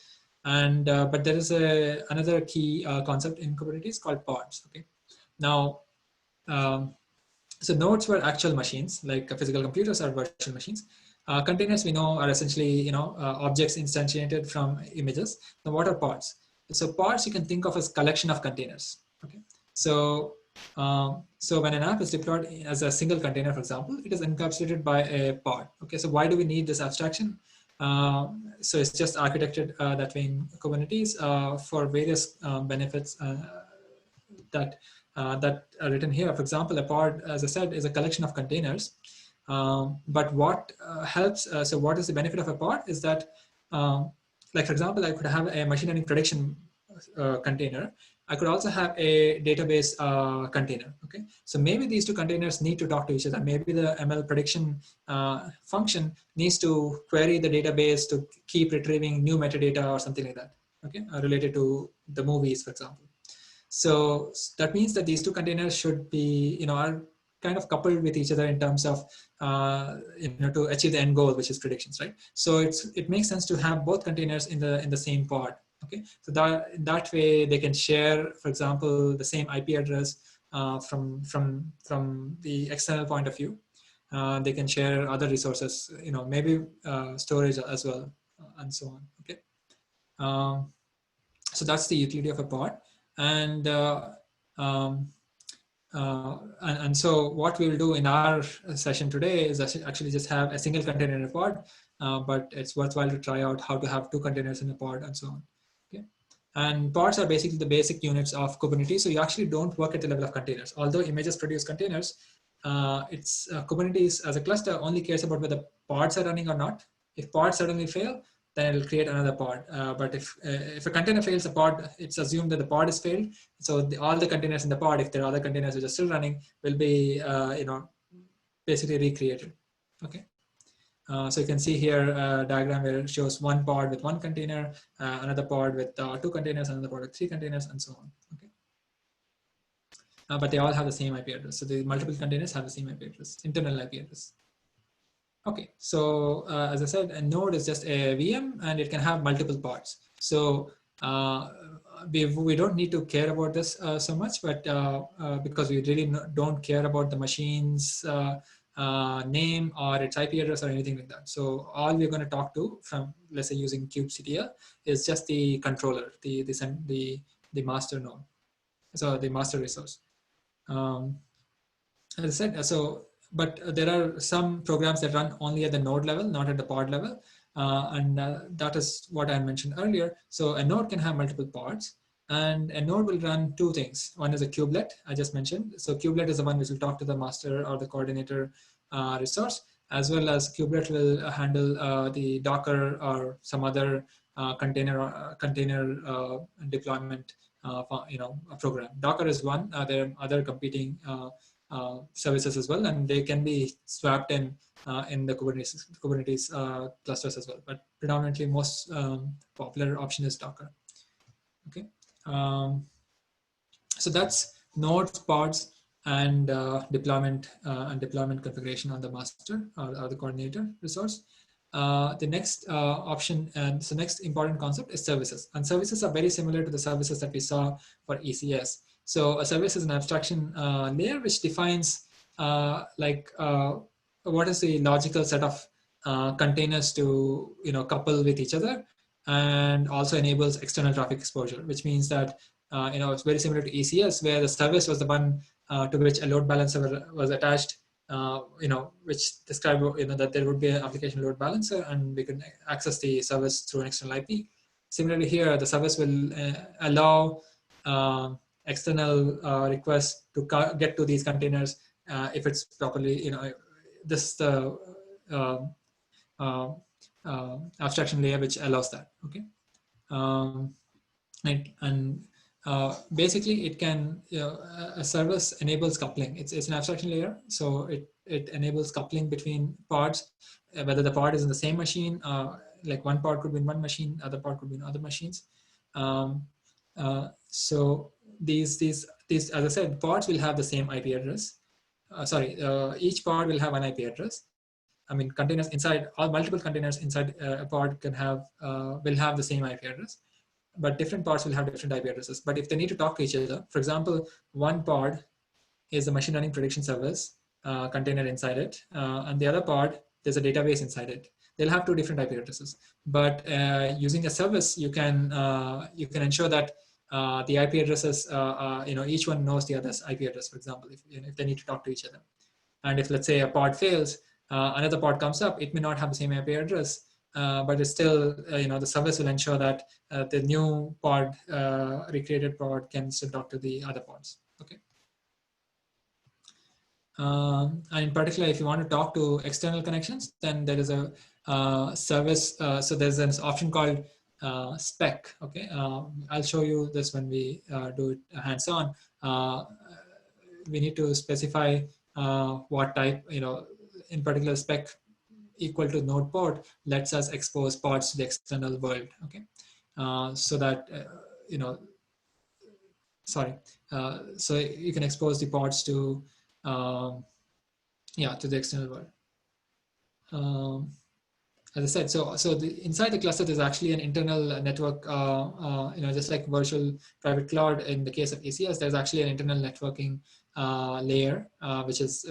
and but there is another key concept in Kubernetes called pods. Okay, now so nodes were actual machines, like physical computers are virtual machines, Containers we know are essentially objects instantiated from images. Now what are pods? So pods you can think of as collection of containers. Okay, so so when an app is deployed as a single container, for example, it is encapsulated by a pod. Okay, so why do we need this abstraction? So it's just architected that way in Kubernetes for various benefits that are written here. For example, a pod, as I said, is a collection of containers. But what helps, so what is the benefit of a pod is that, like for example, I could have a machine learning prediction container. I could also have a database container. Okay, so maybe these two containers need to talk to each other. Maybe the ML prediction function needs to query the database to keep retrieving new metadata or something like that. Okay, related to the movies, for example. So that means that these two containers should be, are kind of coupled with each other in terms of, to achieve the end goal, which is predictions, right? So it makes sense to have both containers in the same pod. Okay, so that way they can share, for example, the same IP address from the external point of view. They can share other resources, maybe storage as well, and so on. Okay, so that's the utility of a pod. And and so what we'll do in our session today is actually just have a single container in a pod, but it's worthwhile to try out how to have two containers in a pod and so on. Okay, and pods are basically the basic units of Kubernetes. So you actually don't work at the level of containers. Although images produce containers, it's Kubernetes as a cluster only cares about whether pods are running or not. If pods suddenly fail, then it'll create another pod. But if a container fails a pod, it's assumed that the pod is failed. So all the containers in the pod, if there are other containers which are still running, will be basically recreated. Okay. So you can see here a diagram where it shows one pod with one container, another pod with two containers, another pod with three containers, and so on. Okay. But they all have the same IP address. So the multiple containers have the same IP address, internal IP address. Okay, so as I said, a node is just a VM and it can have multiple pods. So we don't need to care about this so much, but because we really don't care about the machine's name or its IP address or anything like that. So all we're going to talk to from, let's say, using kubectl is just the controller, the master node, so the master resource. As I said, but there are some programs that run only at the node level, not at the pod level. And that is what I mentioned earlier. So a node can have multiple pods, and a node will run two things. One is a kubelet, I just mentioned. So kubelet is the one which will talk to the master or the coordinator resource, as well as kubelet will handle the Docker or some other container deployment program. Docker is one. There are other competing services as well, and they can be swapped in the Kubernetes clusters as well. But predominantly, most popular option is Docker. Okay, so that's nodes, pods, and deployment configuration on the master or the coordinator resource. The next option, and so next important concept is services. And services are very similar to the services that we saw for ECS. So a service is an abstraction layer which defines what is the logical set of containers to couple with each other, and also enables external traffic exposure, which means that it's very similar to ECS, where the service was the one to which a load balancer was attached. Which describe that there would be an application load balancer, and we can access the service through an external IP. Similarly, here the service will allow external requests to get to these containers if it's properly, this is the abstraction layer which allows that. Okay, and basically it can, a service enables coupling. It's an abstraction layer, so it enables coupling between pods, whether the pod is in the same machine, like one pod could be in one machine, other pod could be in other machines. So these, as I said, pods will have the same IP address. Each pod will have an IP address. I mean, containers inside, all multiple containers inside a pod can have will have the same IP address, but different pods will have different IP addresses. But if they need to talk to each other, for example, one pod is the machine learning prediction service container inside it, and the other pod there's a database inside it. They'll have two different IP addresses. But using a service, you can ensure that the IP addresses, each one knows the other's IP address, for example, if they need to talk to each other. And if, let's say, a pod fails, another pod comes up, it may not have the same IP address, but it's still, the service will ensure that the new pod, recreated pod, can still talk to the other pods. Okay. And in particular, if you want to talk to external connections, then there is a service. So there's an option called spec. Okay, I'll show you this when we do it hands-on. We need to specify what type, in particular spec equal to node port lets us expose pods to the external world. Okay, so that so you can expose the pods to to the external world. As I said, so inside the cluster, there's actually an internal network, just like virtual private cloud. In the case of ECS, there's actually an internal networking layer,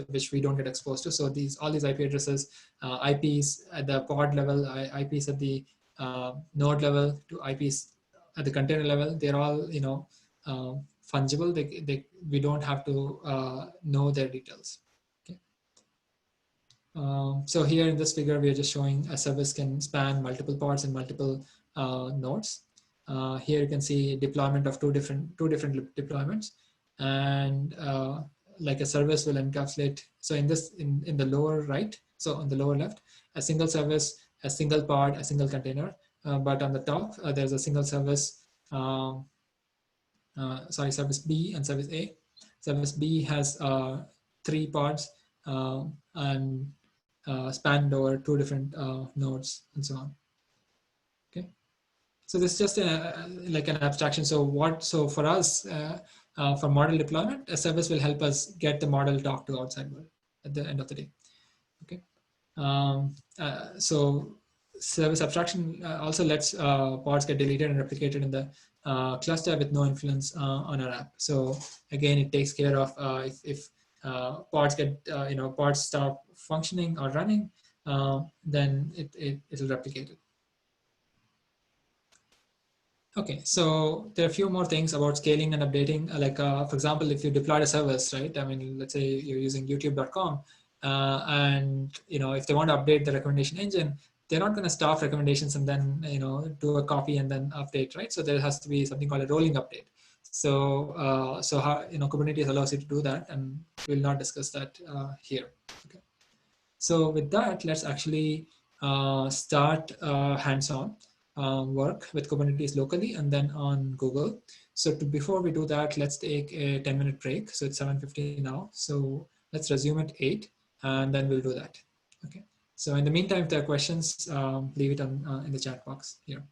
which we don't get exposed to. So all these IP addresses, IPs at the pod level, IPs at the node level, to IPs at the container level, they're all fungible. We don't have to know their details. So here in this figure, we are just showing a service can span multiple pods and multiple nodes. Here you can see deployment of two different deployments, and like a service will encapsulate. So in the lower right, so on the lower left, a single service, a single pod, a single container. But on the top, there's a single service. Service B and service A. Service B has 3 pods and spanned over 2 different nodes and so on. Okay, so this is just like an abstraction. So for us, for model deployment, a service will help us get the model talk to outside world at the end of the day. Okay, so service abstraction also lets pods get deleted and replicated in the cluster with no influence on our app. So again, it takes care of if pods get pods stop functioning or running, then it'll replicate it. Okay, so there are a few more things about scaling and updating. Like for example, if you deployed a service, right? I mean, let's say you're using YouTube.com, and if they want to update the recommendation engine, they're not going to stop recommendations and then do a copy and then update, right? So there has to be something called a rolling update. So how Kubernetes allows you to do that, and we'll not discuss that here. Okay. So with that, let's actually start hands-on work with Kubernetes locally and then on Google. So before we do that, let's take a 10-minute break. So it's 7:50 now. So let's resume at 8, and then we'll do that. Okay. So in the meantime, if there are questions, leave it in the chat box here.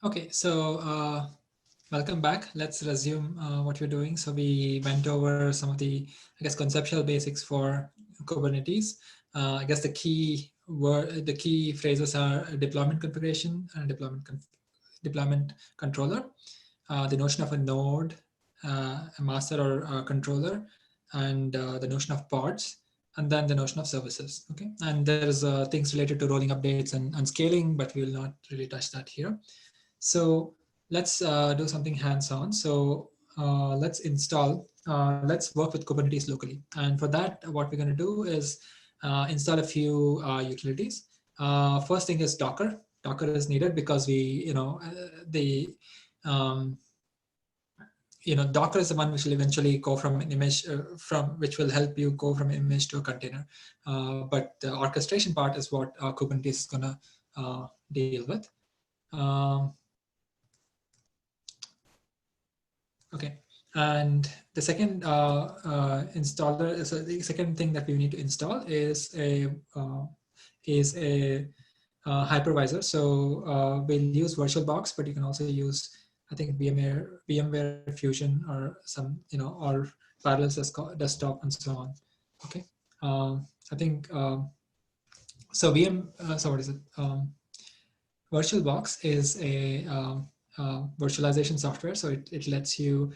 Okay, so welcome back. Let's resume what we're doing. So we went over some of the, conceptual basics for Kubernetes. I guess the key phrases are deployment configuration and deployment controller, the notion of a node, a master or a controller, and the notion of pods, and then the notion of services. Okay, and there's things related to rolling updates and scaling, but we will not really touch that here. So let's do something hands-on. So let's work with Kubernetes locally. And for that, what we're going to do is install a few utilities. First thing is Docker. Docker is needed because we, Docker is the one which will eventually go from an image which will help you go from an image to a container. But the orchestration part is what Kubernetes is gonna deal with. Okay, and the second installer, so the second thing that we need to install is a hypervisor. So we'll use VirtualBox, but you can also use, I think, VMware Fusion or some, or parallel desktop and so on. Okay, I think so. So what is it? VirtualBox is a virtualization software, so it lets you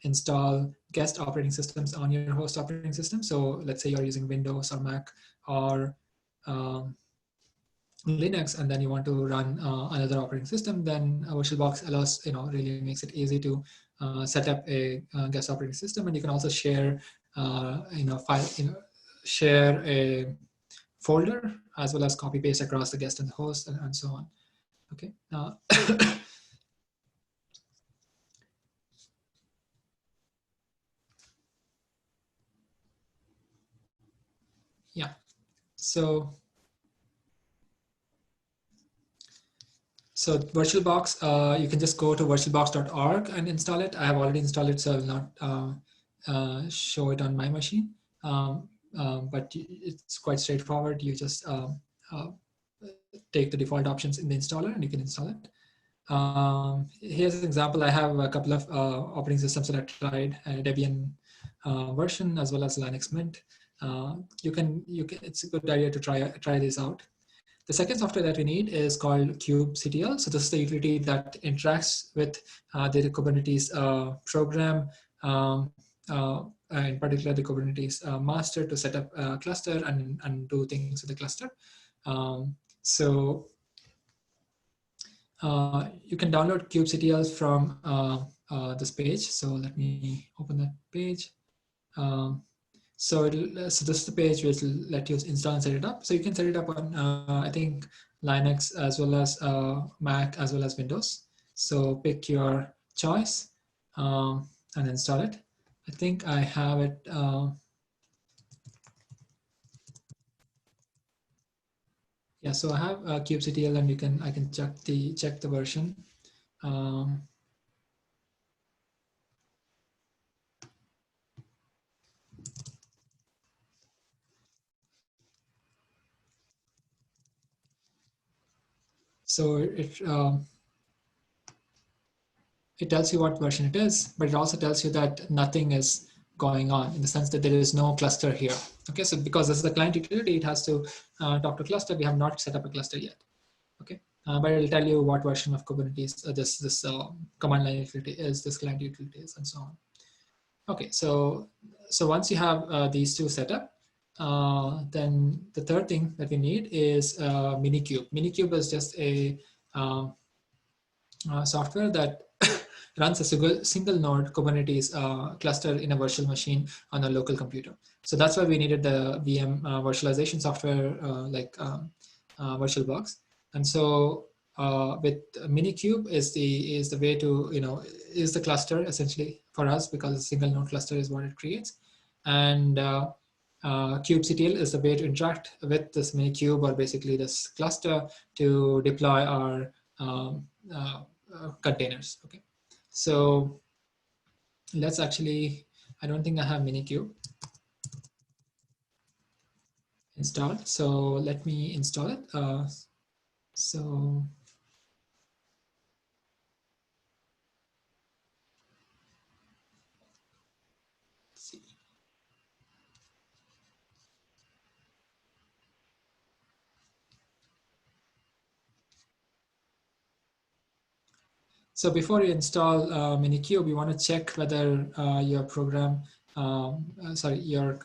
install guest operating systems on your host operating system. So let's say you're using Windows or Mac or Linux, and then you want to run another operating system, then VirtualBox allows, really makes it easy to set up a guest operating system, and you can also share, share a folder as well as copy paste across the guest and the host and so on. Okay. Yeah. So VirtualBox, you can just go to virtualbox.org and install it. I have already installed it, so I will not show it on my machine. But it's quite straightforward. You just take the default options in the installer and you can install it. Here's an example. I have a couple of operating systems that I tried, Debian version as well as Linux Mint. It's a good idea to try this out. The second software that we need is called kubectl. So this is the utility that interacts with the Kubernetes program, in particular the Kubernetes master, to set up a cluster and do things with the cluster. So you can download kubectl from this page. So let me open that page. So this is the page which will let you install and set it up. So you can set it up on, I think, Linux as well as Mac as well as Windows. So pick your choice and install it. I think I have it. Yeah, so I have kubectl, and I can check the version. So it tells you what version it is, but it also tells you that nothing is going on, in the sense that there is no cluster here. Okay, so because this is the client utility, it has to talk to cluster. We have not set up a cluster yet. Okay, but it'll tell you what version of Kubernetes this command line utility is, this client utility is, and so on. Okay, so once you have these two set up, then the third thing that we need is Minikube. Minikube is just a software that runs a single node Kubernetes cluster in a virtual machine on a local computer. So that's why we needed the VM virtualization software like VirtualBox. And so with Minikube is the way to, is the cluster essentially for us, because a single node cluster is what it creates. And kubectl is the way to interact with this Minikube, or basically this cluster, to deploy our containers. Okay, so let's actually, I don't think I have Minikube installed, so let me install it. So let's see. So before you install Minikube, you want to check whether your program, your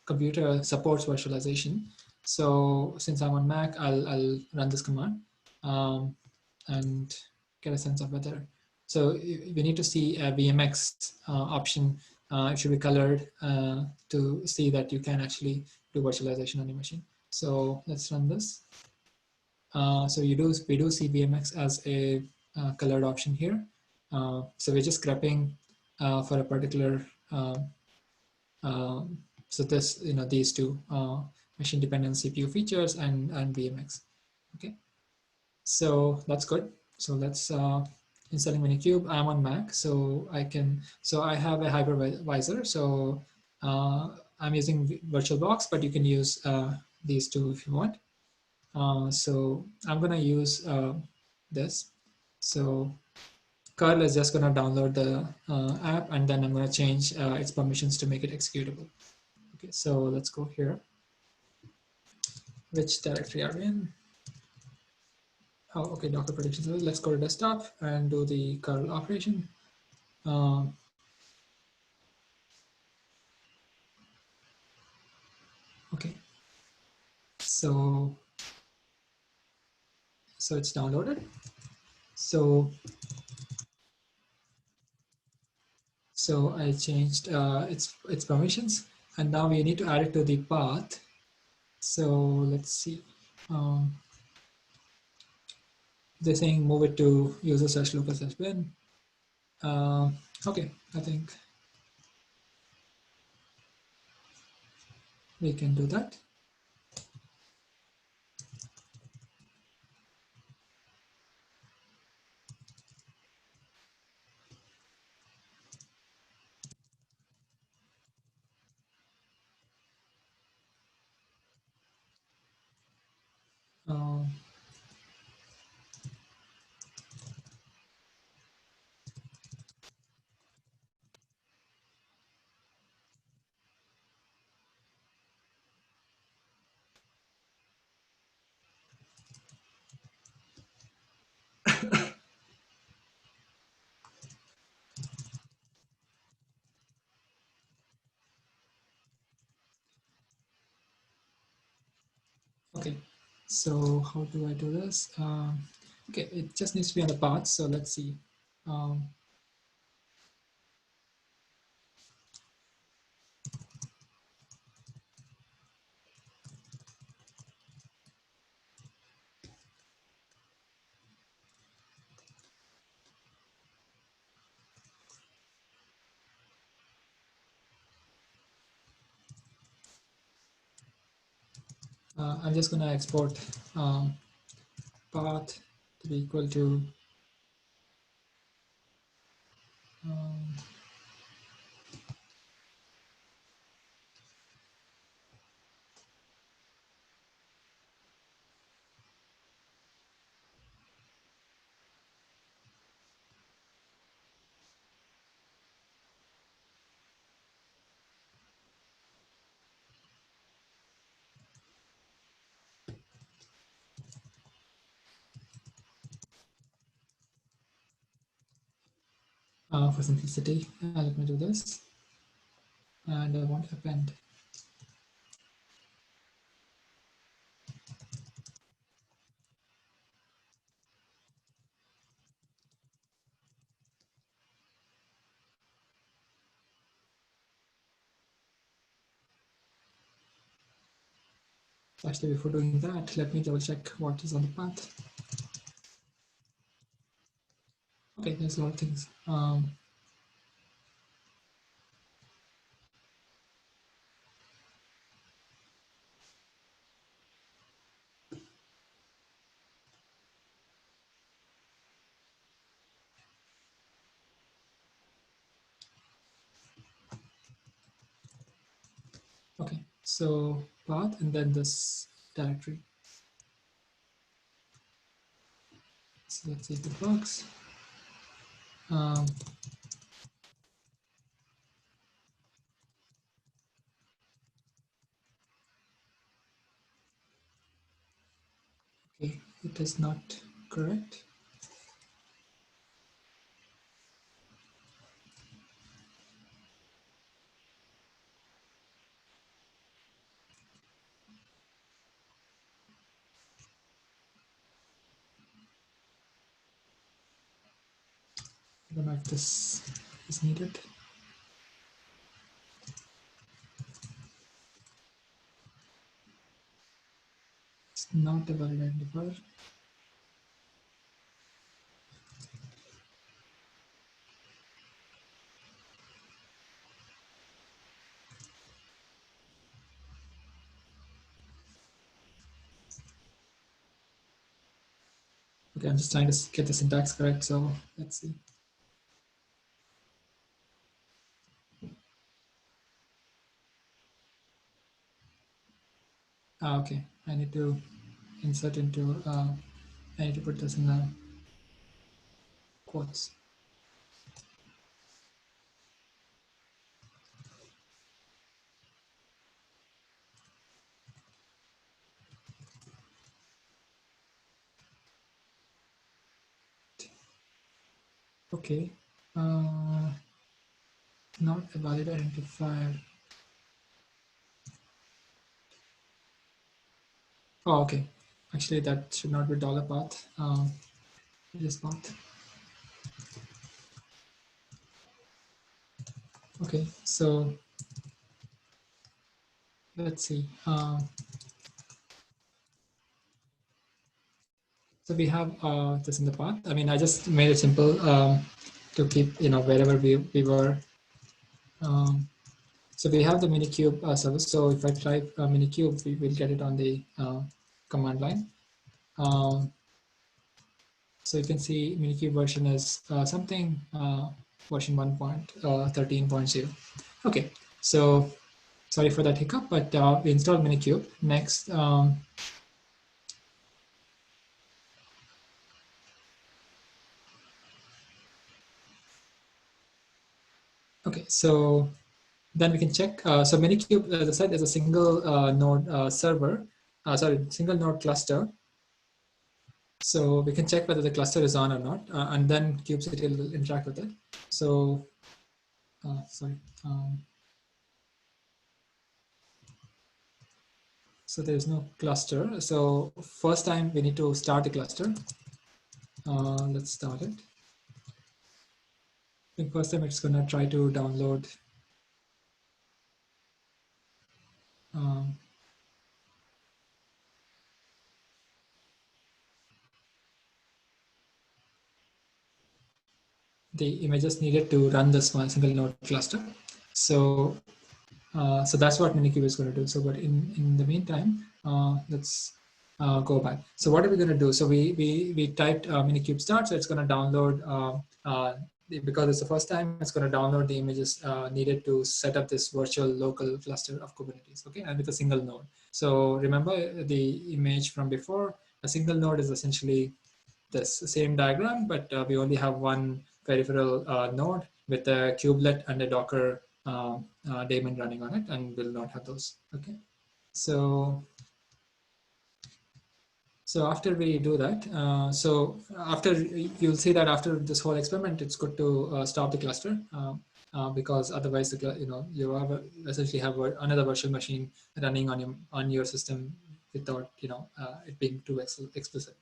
computer supports virtualization. So since I'm on Mac, I'll run this command and get a sense of whether. So we need to see a VMX option. It should be colored to see that you can actually do virtualization on your machine. So let's run this. So we do see VMX as a colored option here. So we're just scrapping for a particular so this these two machine dependent CPU features and VMX. Okay, so that's good. So let's installing Minikube. I'm on Mac, so I have a hypervisor. So I'm using VirtualBox, but you can use these two if you want. So I'm gonna use this. So curl is just gonna download the app, and then I'm gonna change its permissions to make it executable. Okay, so let's go here. Which directory are we in? Oh, okay, Docker predictions. Let's go to desktop and do the curl operation. Um, okay, so it's downloaded. So I changed its permissions, and now we need to add it to the path. So let's see. Um, they're saying move it to user slash local slash bin. Okay, I think we can do that. Um, okay, so how do I do this? Okay, it just needs to be on the path. So let's see. Um, I'm just going to export path to be equal to um, for simplicity. Let me do this, and I want append. Actually, before doing that, let me double check what is on the path. Okay, there's a lot of things. Okay, so path and then this directory. So let's see if it works. Um, okay, it is not correct. I don't know if this is needed. It's not a valid identifier. Okay, I'm just trying to get the syntax correct. So let's see. Okay, I need to insert into, I need to put this in the quotes. Okay, not a valid identifier. Oh, okay. Actually, that should not be dollar path. It is path. Okay, so let's see. So we have this in the path. I mean, I just made it simple to keep, wherever we were. So we have the Minikube service. So if I type Minikube, we will get it on the command line. So you can see Minikube version is something version 1.13.0. Okay, so sorry for that hiccup, but we installed Minikube. Next, okay, so then we can check. So Minikube, as I said, is a single node server, single node cluster. So we can check whether the cluster is on or not, and then kubectl will interact with it. So, sorry. So there is no cluster. So first time we need to start the cluster. Let's start it. I think first time it's going to try to download the images needed to run this one single node cluster. So so that's what Minikube is going to do. So, but in the meantime, let's go back. So what are we going to do? So we typed Minikube start. So it's going to download because it's the first time. It's going to download the images needed to set up this virtual local cluster of Kubernetes. Okay, and with a single node. So remember the image from before. A single node is essentially this same diagram, but we only have one peripheral node with a kubelet and a Docker daemon running on it, and will not have those. Okay, so after we do that, so after you'll see that after this whole experiment, it's good to stop the cluster because otherwise, you have essentially have another virtual machine running on your system without it being too explicit.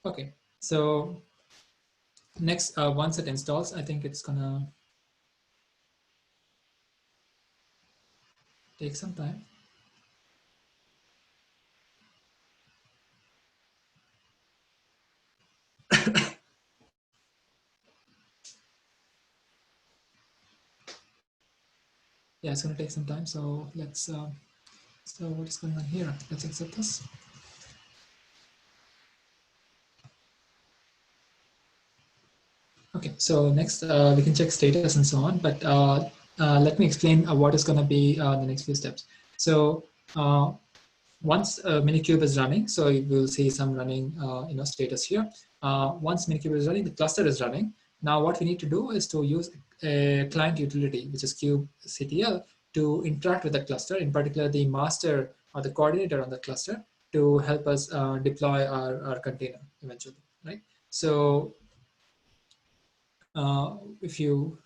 Okay, so next, once it installs, I think it's gonna take some time. Yeah, it's gonna take some time. So let's. So what is going on here? Let's accept this. Okay, so next we can check status and so on, but let me explain what is going to be the next few steps. So once Minikube is running, so you will see some running status here. Once Minikube is running, the cluster is running. Now what we need to do is to use a client utility, which is kubectl, to interact with the cluster, in particular the master or the coordinator on the cluster, to help us deploy our container eventually, right? So if you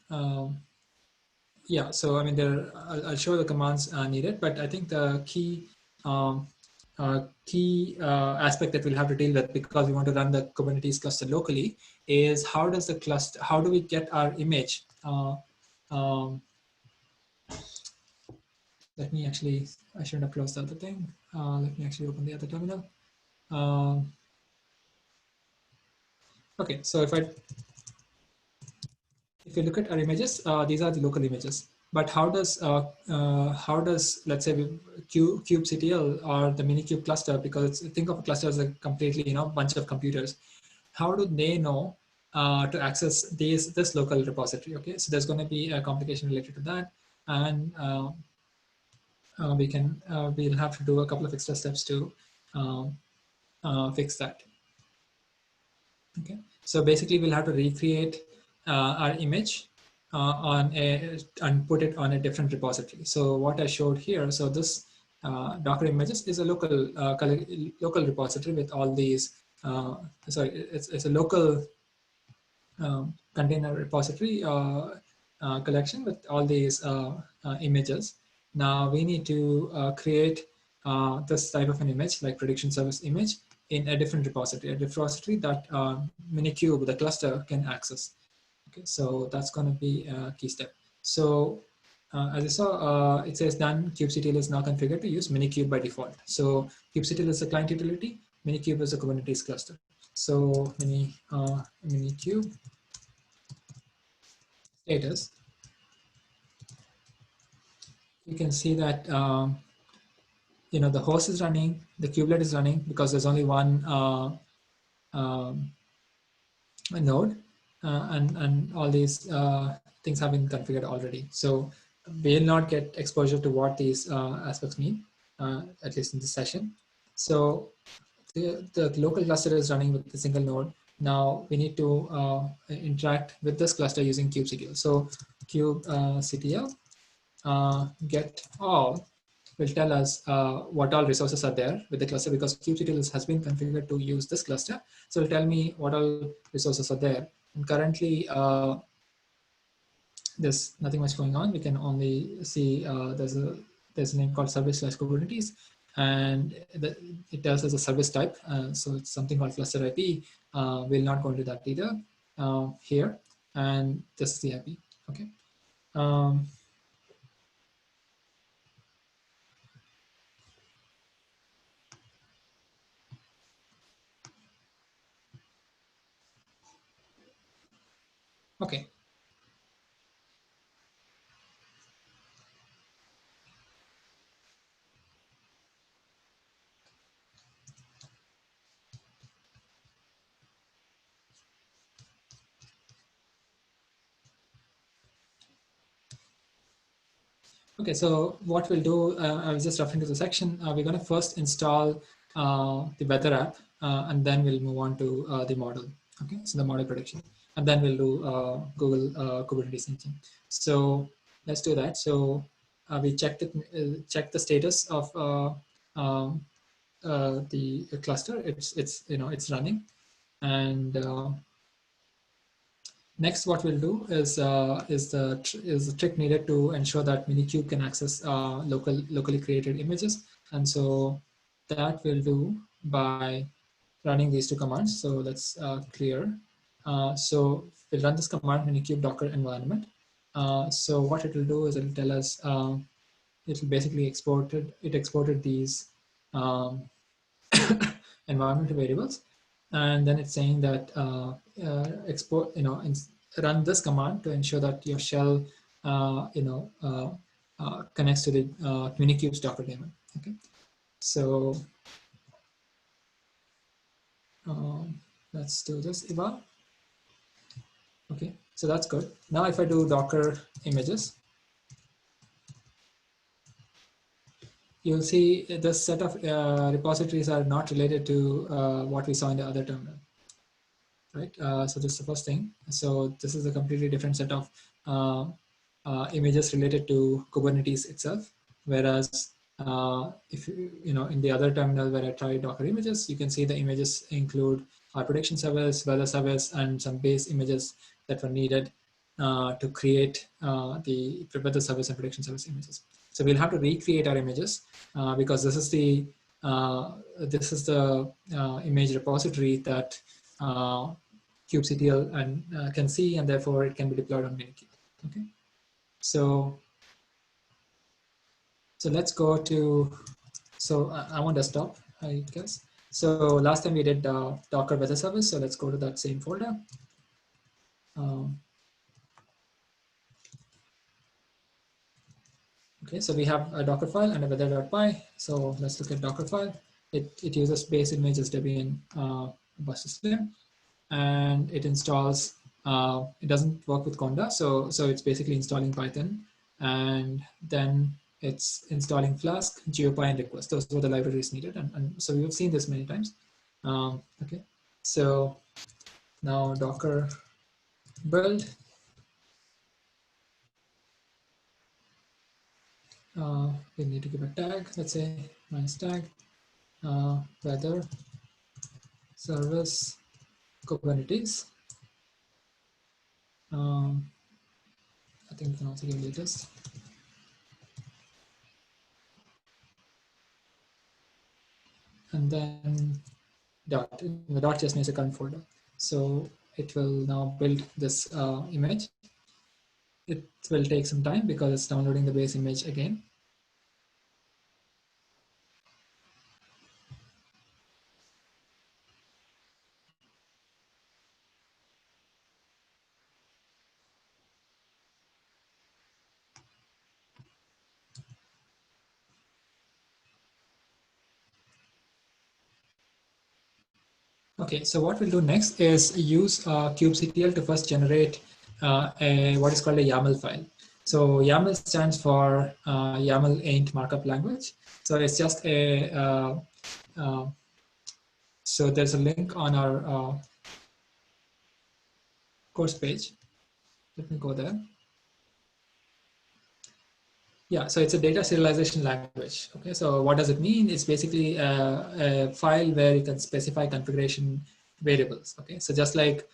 yeah, so I mean, I'll show the commands needed, but I think the key aspect that we'll have to deal with, because we want to run the Kubernetes cluster locally, is how does the cluster, how do we get our image? Let me actually, I shouldn't have closed the other thing. Let me actually open the other terminal. Okay, so if you look at our images, these are the local images. But how does let's say kubectl or the Minikube cluster, because think of a cluster as a completely bunch of computers. how do they know to access this local repository? Okay, so there's going to be a complication related to that, and we'll have to do a couple of extra steps to um, fix that. Okay, so basically we'll have to recreate our image and put it on a different repository. So what I showed here, so this Docker images is a local repository with all these. Sorry, it's a local container repository collection with all these images. Now we need to create this type of an image, like prediction service image, in a different repository, that Minikube, the cluster, can access. Okay, so that's going to be a key step. So as you saw, it says done. kubectl is now configured to use Minikube by default. So kubectl is a client utility. Minikube is a Kubernetes cluster. So Minikube status, you can see that the host is running, the kubelet is running because there's only one node, and all these things have been configured already. So we'll not get exposure to what these aspects mean, at least in this session. So the local cluster is running with the single node. Now we need to interact with this cluster using kubectl. So kubectl get all will tell us what all resources are there with the cluster, because kubectl has been configured to use this cluster. So it'll tell me what all resources are there. And currently, there's nothing much going on. We can only see there's a name called service/Kubernetes, and it tells us a service type. So it's something called cluster IP. We'll not go into that either here. And this is the IP. Okay. Okay. Okay, so what we'll do, I was just referring to the section, we're going to first install the weather app, and then we'll move on to the model. Okay, so the model prediction, and then we'll do Google Kubernetes engine. So let's do that. So we checked the status of the cluster. It's running, and next, what we'll do is the trick needed to ensure that Minikube can access locally created images, and so that we'll do by running these two commands. So let's clear. So we'll run this command Minikube Docker environment. So what it will do is it'll tell us it will basically exported these environment variables, and then it's saying that run this command to ensure that your shell connects to the Minikube's Docker daemon. Okay, so let's do this eval. Okay, so that's good. Now if I do Docker images, you'll see this set of repositories are not related to what we saw in the other terminal. Right, so this is the first thing. So this is a completely different set of images related to Kubernetes itself. Whereas if in the other terminal where I tried Docker images, you can see the images include our prediction service, weather service, and some base images that were needed to create the weather service and prediction service images. So we'll have to recreate our images because this is the image repository that kubectl and can see, and therefore it can be deployed on Minikube. Okay, so let's go to, so I'm on desktop, I guess. So last time we did Docker weather service, so let's go to that same folder. Okay, so we have a Docker file and a weather.py. So let's look at Docker file. It uses base image as Debian bus system. and it installs. It doesn't work with Conda, so it's basically installing Python, and then it's installing Flask, GeoPy, and Request. Those were the libraries needed, and so we've seen this many times. Okay, so now Docker build. We need to give a tag. Let's say minus tag weather service Kubernetes. I think we can also give latest. And then dot. The dot just means a current folder. So it will now build this image. It will take some time because it's downloading the base image again. Okay, so what we'll do next is use kubectl to first generate what is called a YAML file. So YAML stands for YAML ain't markup language. So it's just a so there's a link on our course page. Let me go there. Yeah, so it's a data serialization language. Okay, so what does it mean? It's basically a file where you can specify configuration variables. Okay, so just like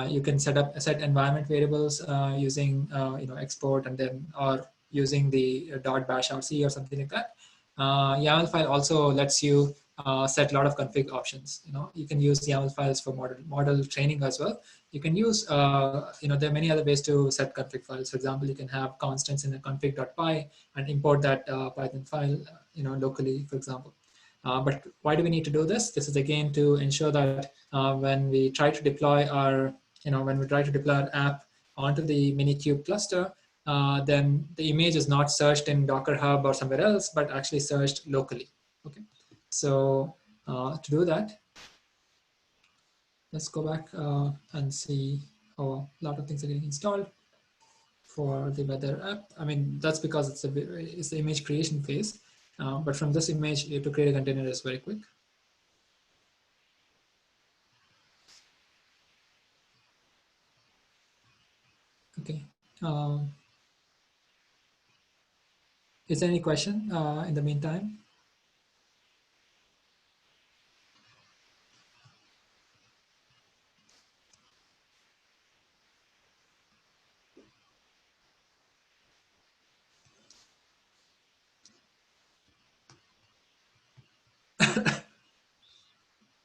you can set environment variables using export and then or using the .bash RC or something like that. YAML file also lets you set a lot of config options. You can use YAML files for model training as well. You can use, there are many other ways to set config files. For example, you can have constants in a config.py and import that Python file, locally, for example. But why do we need to do this? This is again to ensure that when we try to deploy our, app onto the Minikube cluster, then the image is not searched in Docker Hub or somewhere else, but actually searched locally. Okay, so to do that, let's go back and see how a lot of things are getting installed for the weather app. I mean, that's because it's the image creation phase. But from this image, you have to create a container is very quick. Okay. Is there any question in the meantime?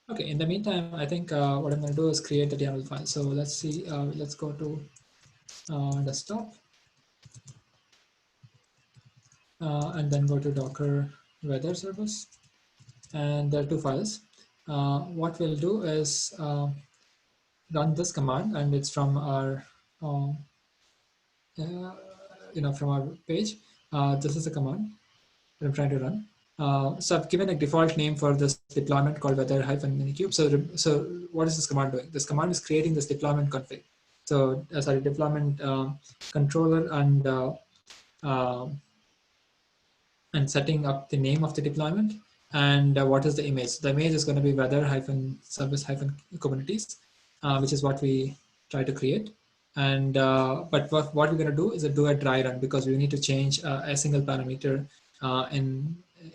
Okay, in the meantime, I think what I'm going to do is create the Dml file. So let's see, let's go to desktop and then go to Docker weather service. And there are two files. What we'll do is run this command, and it's from our, from our page. This is a command that I'm trying to run. So I've given a default name for this deployment called weather-minikube. So what is this command doing? This command is creating this deployment config. So sorry, deployment controller and setting up the name of the deployment and what is the image. The image is going to be weather-service-Kubernetes, which is what we try to create. And but what we're going to do is do a dry run because we need to change a single parameter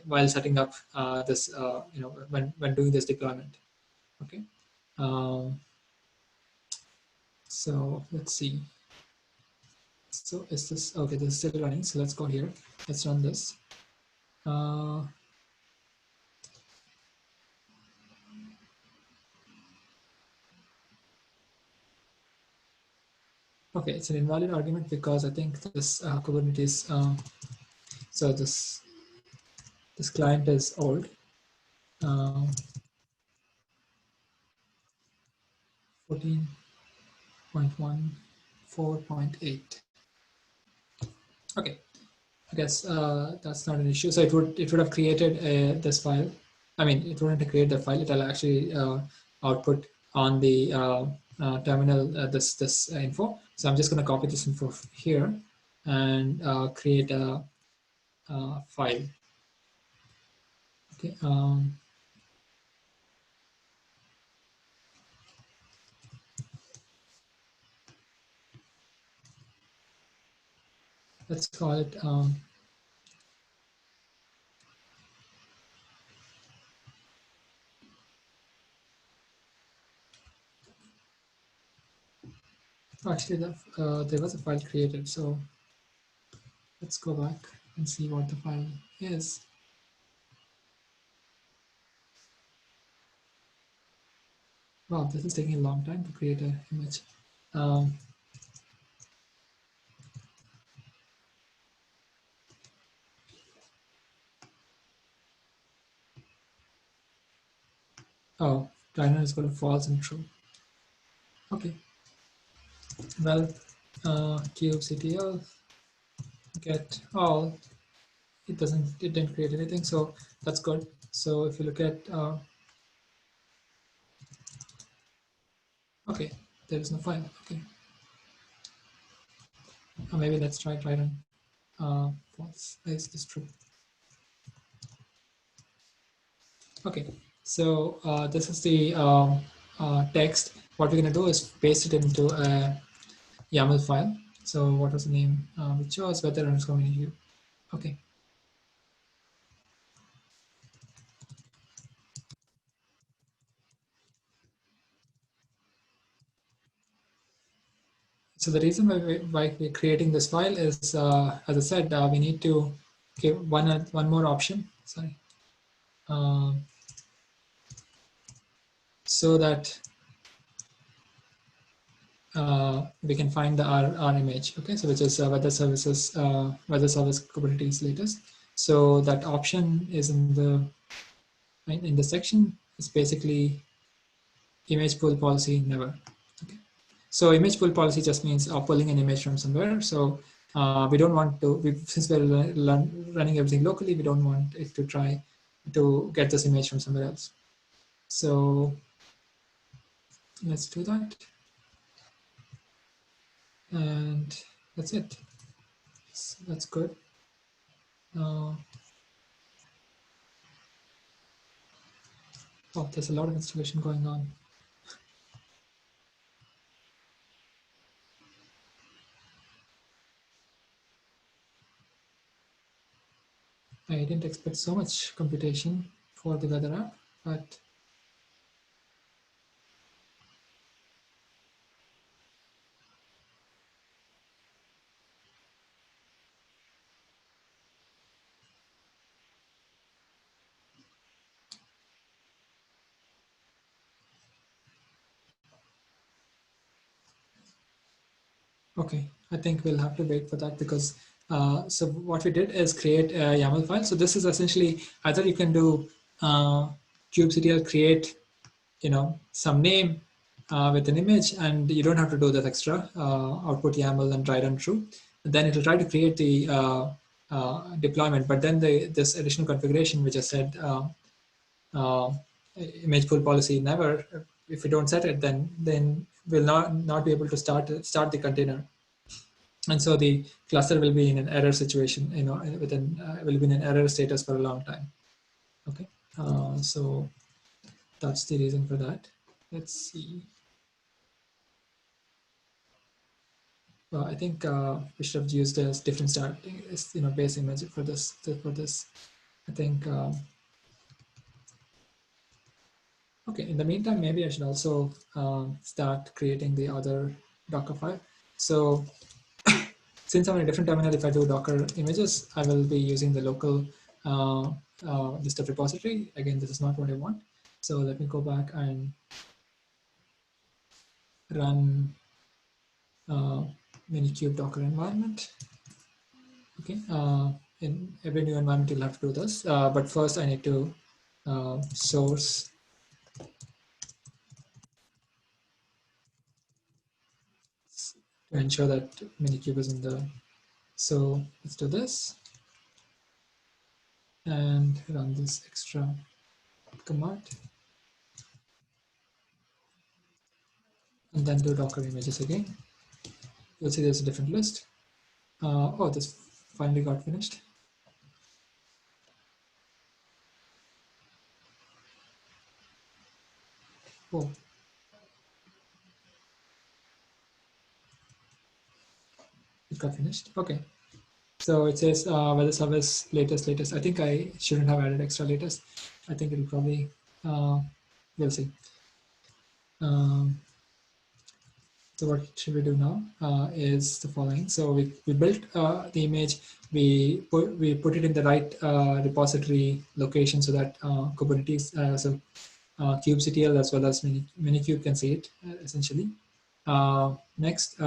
while setting up this, when doing this deployment. Okay. So let's see. So is this okay? This is still running. So let's go here. Let's run this. Okay, it's an invalid argument because I think this Kubernetes. So this client is old. 14.1, 4.8. Okay, I guess that's not an issue. So it would have created this file. I mean, it wouldn't have created the file. It'll actually output on the terminal this info. So I'm just going to copy this info here and create a file. Okay. Let's call it actually there was a file created, so let's go back and see what the file is. Wow, this is taking a long time to create an image. Um, oh, Diner is going to false and true. Okay, well, kubectl get all. It didn't create anything, so that's good. So if you look at, okay, there is no file. Okay, or maybe let's try run false. Is this true? Okay, so this is the text. What we're going to do is paste it into a YAML file. So what was the name? Which was weather underscore menu. Okay. So the reason why we're creating this file is, as I said, we need to give one more option. Sorry. So that we can find our image. Okay, so which is weather services, weather service Kubernetes latest. So that option is in the section. It's basically image pull policy never. Okay, so image pull policy just means pulling an image from somewhere. So we don't want to, since we're running everything locally, we don't want it to try to get this image from somewhere else. So let's do that, and that's it. So that's good. Uh, oh, there's a lot of installation going on. I didn't expect so much computation for the weather app, but okay, I think we'll have to wait for that because so what we did is create a YAML file. So this is essentially either you can do kubectl create, some name with an image, and you don't have to do that extra output YAML and try run true. And then it'll try to create the deployment, but then this additional configuration which I said, uh, image pull policy never. If we don't set it, then we'll not be able to start the container, and so the cluster will be in an error situation. Will be in an error status for a long time. Okay, so that's the reason for that. Let's see. Well, I think we should have used a different starting, base image for this. I think. Okay, in the meantime, maybe I should also start creating the other Docker file. So since I'm in a different terminal, if I do Docker images, I will be using the local list of repository. Again, this is not what I want. So let me go back and run Minikube Docker environment. Okay, in every new environment, you'll have to do this. But first, I need to source to ensure that Minikube is in the. So let's do this and run this extra command. and then do Docker images again. You'll see there's a different list. Oh, this finally got finished. Oh, it got finished. Okay. So it says weather service latest. I think I shouldn't have added extra latest. I think it'll probably, we'll see. So what should we do now is the following. So we built the image, we put it in the right repository location so that Kubernetes, kubectl as well as Minikube can see it essentially. Next,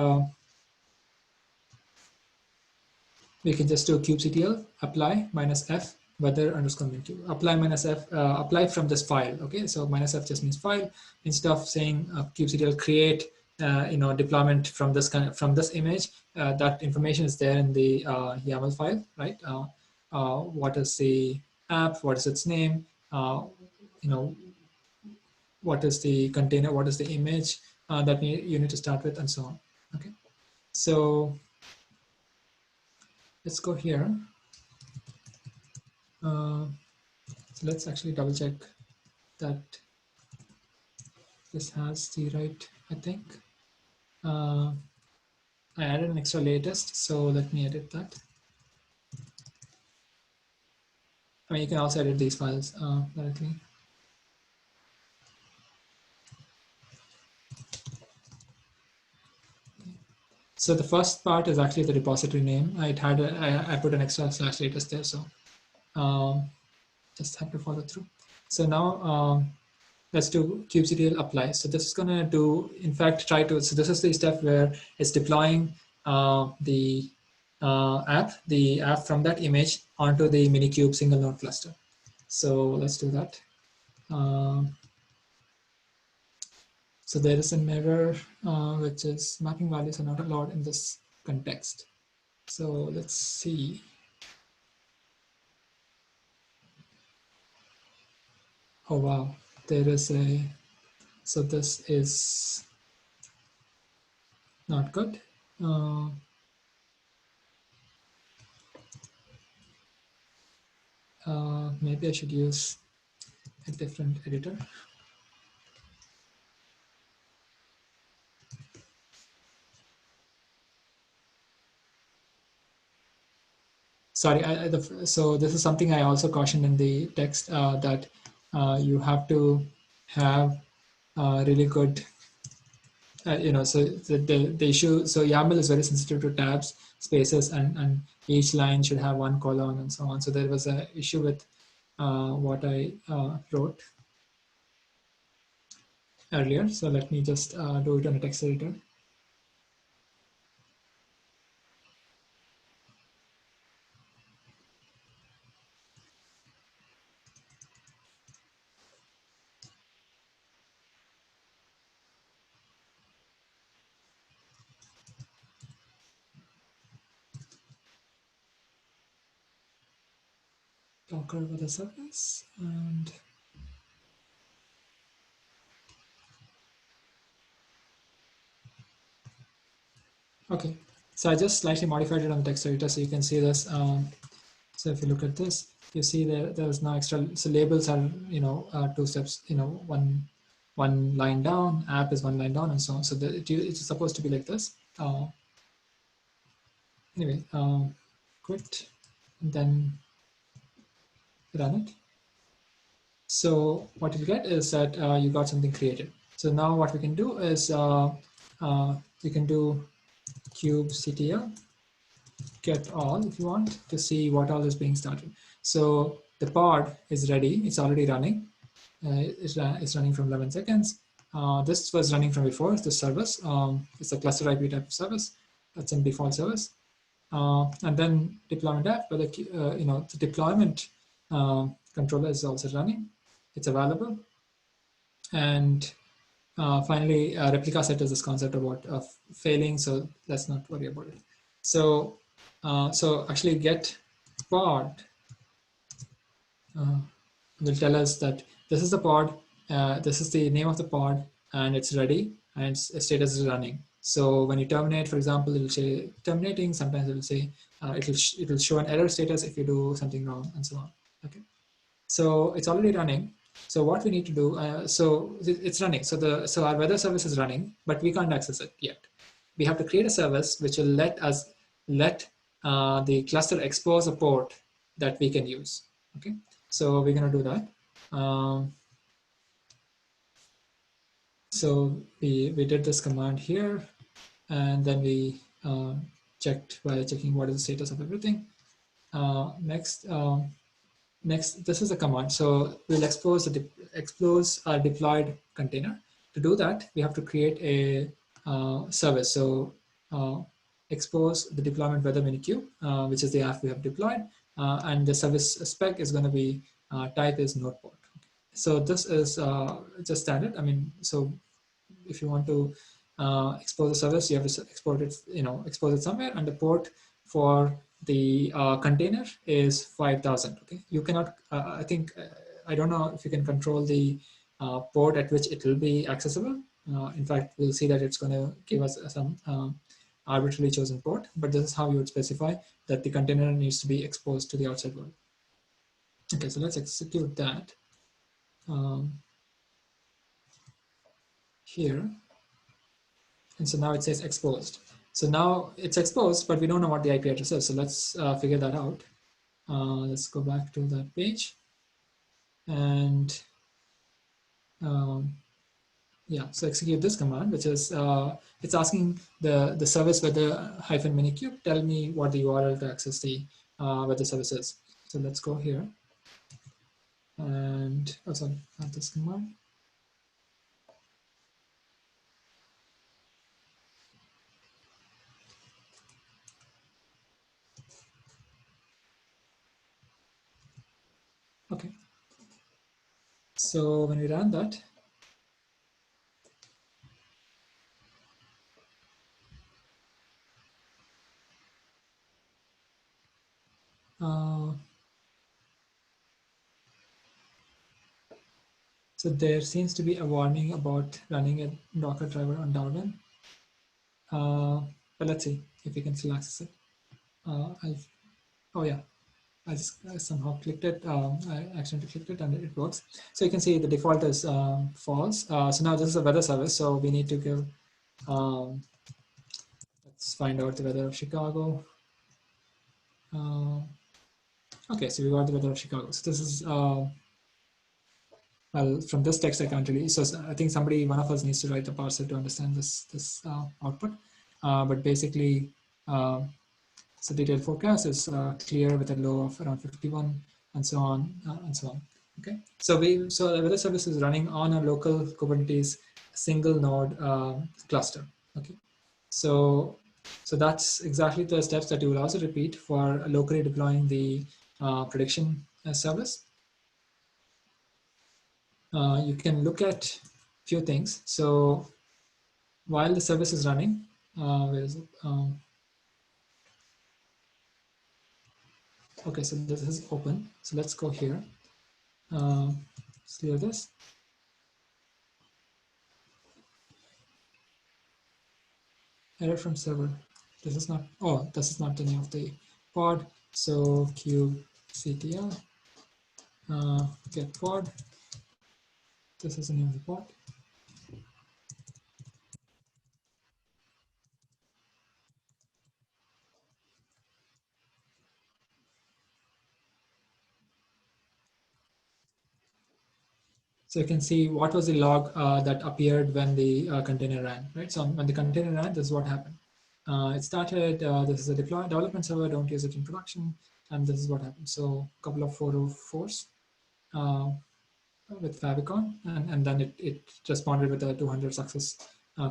we can just do kubectl apply minus f weather underscore minikube. Apply minus f, apply from this file. Okay, so minus f just means file. Instead of saying kubectl create deployment from this from this image, that information is there in the YAML file, right? What is the app? What is its name? What is the container? What is the image that you need to start with, and so on. Okay, so let's go here. So let's actually double check that this has the right, I think. I added an extra latest, so let me edit that. I mean, you can also edit these files directly. So the first part is actually the repository name. I put an extra slash latest there, so just have to follow through. So now let's do kubectl apply. So this is going to do, in fact, so this is the step where it's deploying the app from that image onto the Minikube single node cluster. So let's do that. So there is an error, which is mapping values are not allowed in this context. So let's see. Oh, wow. There is so this is not good. Maybe I should use a different editor. Sorry, so this is something I also cautioned in the text that you have to have really good, so the issue, so YAML is very sensitive to tabs, spaces, and each line should have one colon and so on. So there was an issue with what I wrote earlier. So let me just do it on a text editor. Docker with a service, and okay. So I just slightly modified it on the text editor so you can see this. So if you look at this, you see there's no extra. So labels are, two steps, one line down, app is one line down, and so on. So it's supposed to be like this. Anyway, quit, and then run it. So what you get is that you got something created. So now what we can do is you can do kubectl get all if you want to see what all is being started. So the pod is ready. It's already running. It's running from 11 seconds. This was running from before. It's the service. It's a cluster IP type of service. That's in default service. And then deployment app, but the deployment controller is also running. It's available. And finally, replica set is this concept about failing. So let's not worry about it. So actually get pod will tell us that this is the pod, this is the name of the pod, and it's ready. and status is running. So when you terminate, for example, it will say terminating. Sometimes it will say it will show an error status if you do something wrong, and so on. Okay, so it's already running. So what we need to do, so it's running. So our weather service is running, but we can't access it yet. We have to create a service which will let the cluster expose a port that we can use. Okay, so we're going to do that. So we did this command here, and then we checked by checking what is the status of everything. Next, this is a command. So we'll expose our deployed container. To do that, we have to create a service. So expose the deployment weather minikube, which is the app we have deployed, and the service spec is going to be type is node port. So this is just standard. I mean, so if you want to expose a service, you have to export it, expose it somewhere, and the port for the container is 5000. Okay, you cannot. I think I don't know if you can control the port at which it will be accessible. In fact, we'll see that it's going to give us some arbitrarily chosen port, but this is how you would specify that the container needs to be exposed to the outside world. Okay, so let's execute that here. And so now it says exposed. So now it's exposed, but we don't know what the IP address is. So let's figure that out. Let's go back to that page. And yeah, so execute this command, which is, it's asking the service weather -minikube, tell me what the URL to access the weather service is. So let's go here. And, oh, sorry, not this command. Okay. So when we run that, so there seems to be a warning about running a Docker driver on Darwin. But let's see if we can still access it. Oh yeah, I somehow clicked it. I accidentally clicked it and it works. So you can see the default is false. So now this is a weather service. So we need to give, let's find out the weather of Chicago. Okay, so we got the weather of Chicago. So this is, well, from this text I can't really, so I think one of us needs to write the parser to understand this output. But basically, so detailed forecast is clear with a low of around 51 and so on and so on. Okay, so the weather service is running on a local Kubernetes single node cluster. Okay, so that's exactly the steps that you will also repeat for locally deploying the prediction service. You can look at a few things. So while the service is running, where is it? Okay, so this is open. So let's go here. Let's clear this. Error from server. This is not, oh, this is not the name of the pod. So kubectl get pod. This is the name of the pod. So you can see what was the log that appeared when the container ran, right? So when the container ran, this is what happened. It started, this is a development server, don't use it in production, and this is what happened. So a couple of 404s with favicon, and then it responded with a 200 success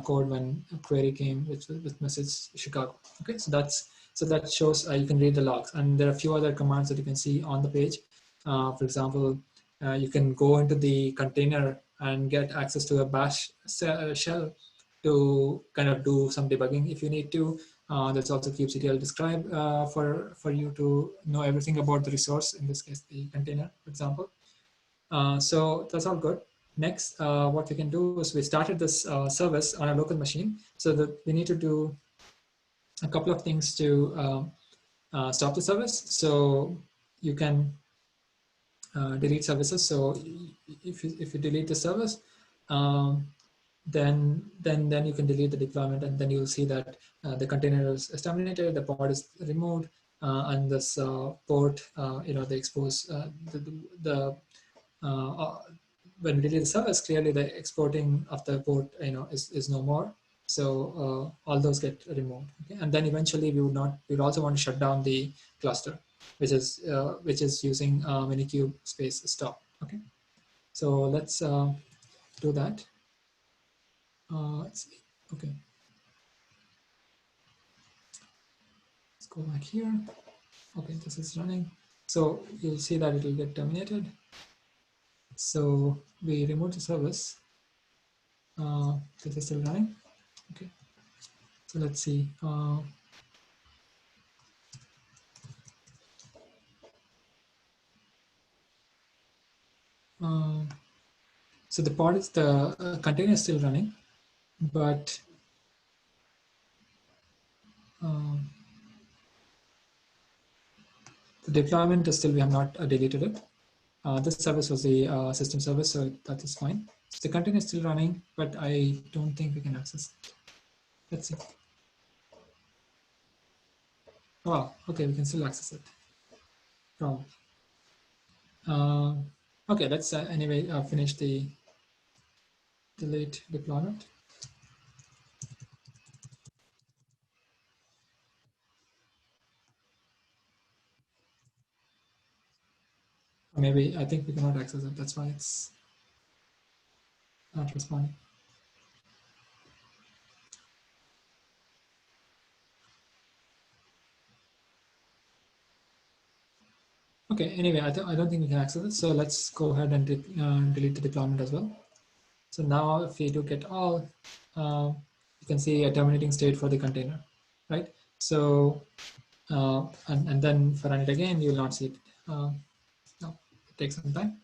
code when a query came with message Chicago. Okay, so that shows you can read the logs, and there are a few other commands that you can see on the page. For example, you can go into the container and get access to a bash shell to kind of do some debugging if you need to. There's also kubectl describe for you to know everything about the resource, in this case the container, for example. So that's all good. Next, what we can do is we started this service on a local machine, so that we need to do a couple of things to stop the service. So you can delete services. So if you delete the service, then you can delete the deployment, and then you'll see that the container is terminated, the pod is removed, and this port, the expose the when we delete the service, clearly the exporting of the port is no more. So all those get removed. Okay? And then eventually we would also want to shut down the cluster, which is using minikube space stop. Okay, so let's do that. Let's see. Okay, let's go back here. Okay, this is running. So you'll see that it will get terminated. So we remove the service. This is still running. Okay, so let's see. So the container is still running, but the deployment is still, we have not deleted it. This service was the system service, so that is fine. So the container is still running, but I don't think we can access it. Let's see. Oh, okay, we can still access it. Problem. Okay, let's anyway finish the delete deployment. Or maybe I think we cannot access it. That's why it's not responding. Okay, anyway, I don't think we can access it. So let's go ahead and delete the deployment as well. So now if we look at all, you can see a terminating state for the container, right? So, and then if I run it again, you will not see it. No, it takes some time.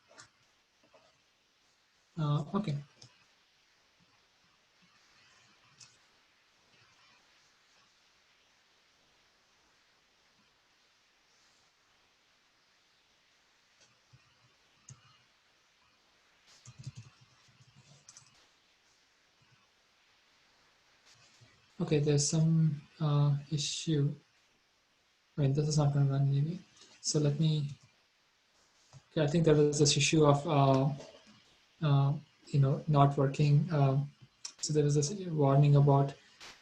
Okay. Okay, there's some issue. I mean, this is not going to run maybe. So let me, okay, I think there was this issue of, not working. So there was this warning about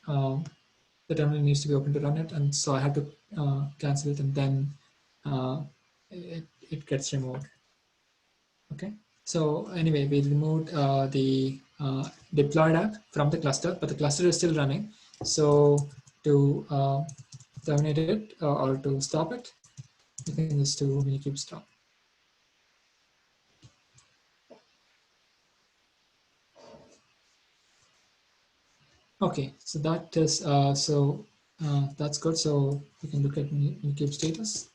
the terminal needs to be open to run it. And so I had to cancel it, and then it gets removed. Okay. So anyway, we removed the deployed app from the cluster, but the cluster is still running. So to terminate it or to stop it, you can just do minikube stop. Okay, so that is that's good. So we can look at minikube status.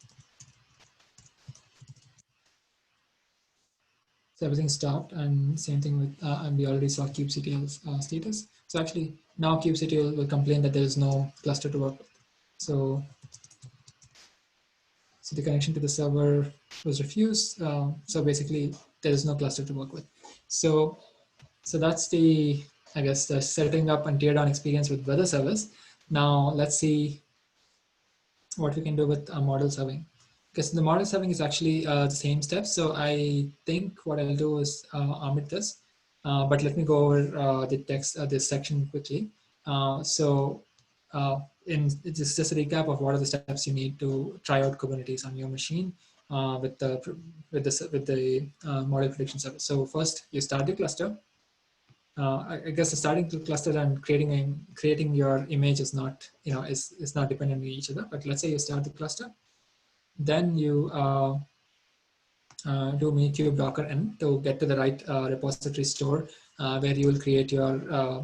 So everything stopped, and same thing with, and we already saw kubectl's status. So actually now kubectl will complain that there is no cluster to work with. So the connection to the server was refused. So basically there is no cluster to work with. So that's the, I guess, the setting up and teardown experience with weather service. Now let's see what we can do with model serving. Because the model serving is actually the same steps. So I think what I'll do is omit this, but let me go over the text, this section quickly. It's just a recap of what are the steps you need to try out Kubernetes on your machine with the model prediction service. So first, you start the cluster. I guess the starting to cluster and creating your image is not is not dependent on each other. But let's say you start the cluster, then you do minikube docker n to get to the right repository store where you will create your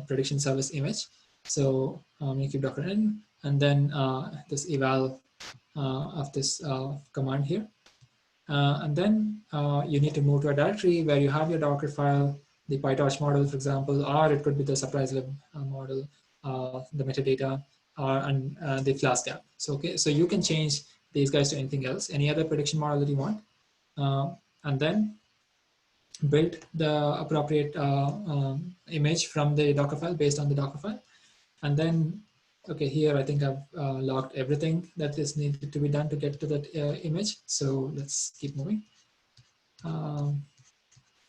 prediction service image. So minikube docker n, and then this eval of this command here. And then you need to move to a directory where you have your Docker file, the PyTorch model, for example, or it could be the surpriselib model, the metadata, and the Flask app. So okay, so you can change these guys to anything else, any other prediction model that you want, and then build the appropriate image from the Docker file based on the Docker file. And then, okay, here I think I've logged everything that is needed to be done to get to that image. So let's keep moving.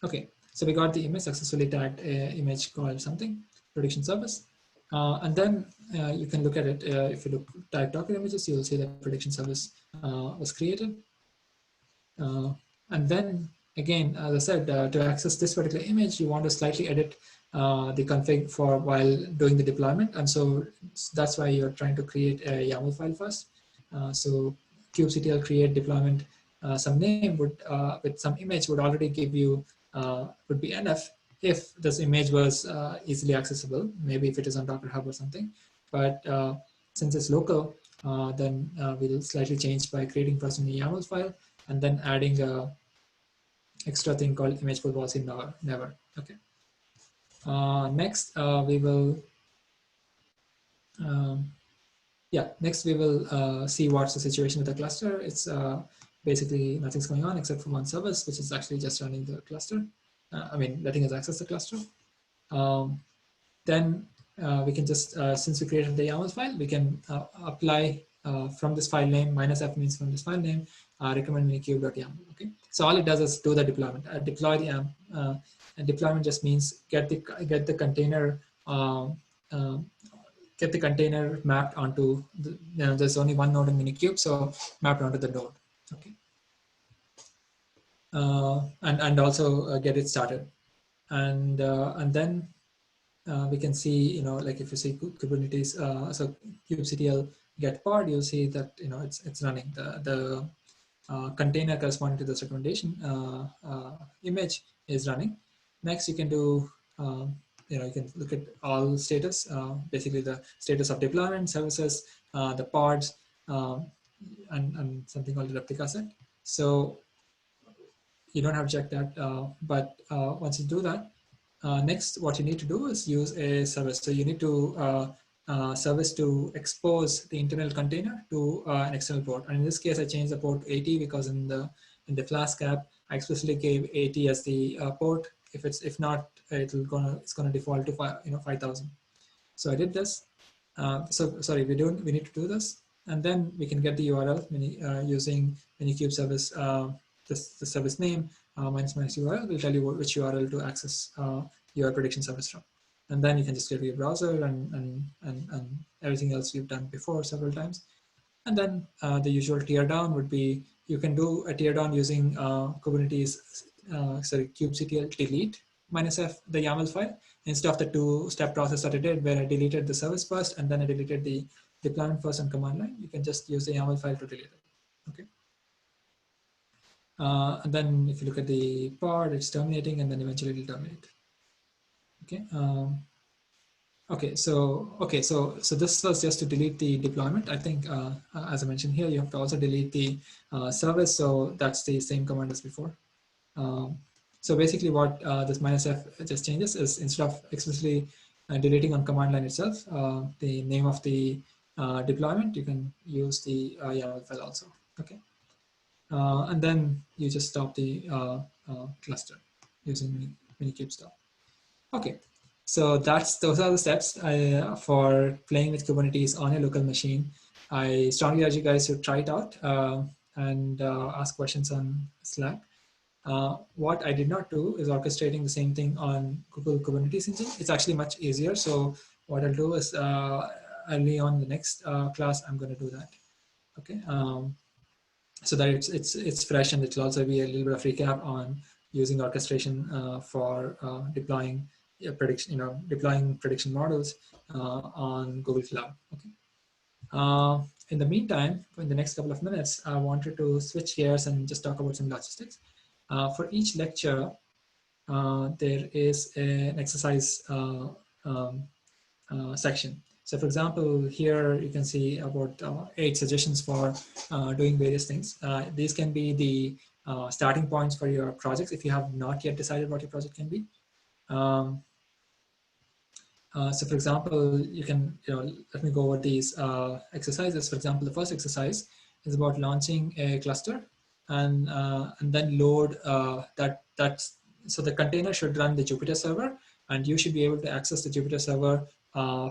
Okay, so we got the image, successfully tagged image called something, prediction service. And then you can look at it. If you look type Docker images, you'll see that prediction service was created. And then again, as I said, to access this particular image, you want to slightly edit the config for while doing the deployment. And so that's why you're trying to create a YAML file first. So kubectl create deployment some name would with some image would already give you would be enough if this image was easily accessible, maybe if it is on Docker Hub or something. But since it's local, then we'll slightly change by creating first a YAML file and then adding a extra thing called image full policy never. Okay. Next, we will next we will see what's the situation with the cluster. It's basically nothing's going on except for one service, which is actually just running the cluster. I mean, letting us access the cluster. Then we can just, since we created the YAML file, we can apply from this file name, -f means from this file name, recommend minikube.yaml. Okay, so all it does is do the deployment. Deploy the YAML, and deployment just means get the container mapped onto the, there's only one node in minikube, so mapped onto the node. Okay, and also get it started, and then we can see, like if you see Kubernetes, so kubectl get pod, you'll see that it's running. The container corresponding to this recommendation image is running. Next, you can do you can look at all status, basically the status of deployment, services, the pods, and something called the replica set. So you don't have to check that, but once you do that, next, what you need to do is use a service. So you need to service to expose the internal container to an external port. And in this case, I changed the port to 80 because in the Flask app, I explicitly gave 80 as the port. If not, it's gonna default to 5,000. So I did this. So sorry, we need to do this, and then we can get the URL using minikube service. The service name minus URL will tell you which URL to access your prediction service from, and then you can just go to your browser and everything else we've done before several times. And then the usual teardown would be, you can do a teardown using Kubernetes kubectl delete -f the YAML file instead of the two-step process that I did where I deleted the service first and then I deleted the deployment first on command line. You can just use the YAML file to delete it. Okay. And then if you look at the pod, it's terminating and then eventually it'll terminate. Okay. So this was just to delete the deployment. I think, as I mentioned here, you have to also delete the service. So that's the same command as before. So basically what this -f just changes is, instead of explicitly deleting on command line itself, the name of the deployment, you can use the YAML file also. Okay. And then you just stop the cluster using minikube stop. Okay, so those are the steps for playing with Kubernetes on a local machine. I strongly urge you guys to try it out and ask questions on Slack. What I did not do is orchestrating the same thing on Google Kubernetes engine. It's actually much easier. So what I'll do is early on the next class, I'm going to do that. Okay. So that it's fresh, and it'll also be a little bit of recap on using orchestration for deploying prediction models on Google Cloud. Okay. In the meantime, in the next couple of minutes, I wanted to switch gears and just talk about some logistics. For each lecture, there is an exercise section. So for example, here you can see about 8 suggestions for doing various things. These can be the starting points for your projects if you have not yet decided what your project can be. Um, so for example, you can, let me go over these exercises. For example, the first exercise is about launching a cluster and then load so the container should run the Jupyter server, and you should be able to access the Jupyter server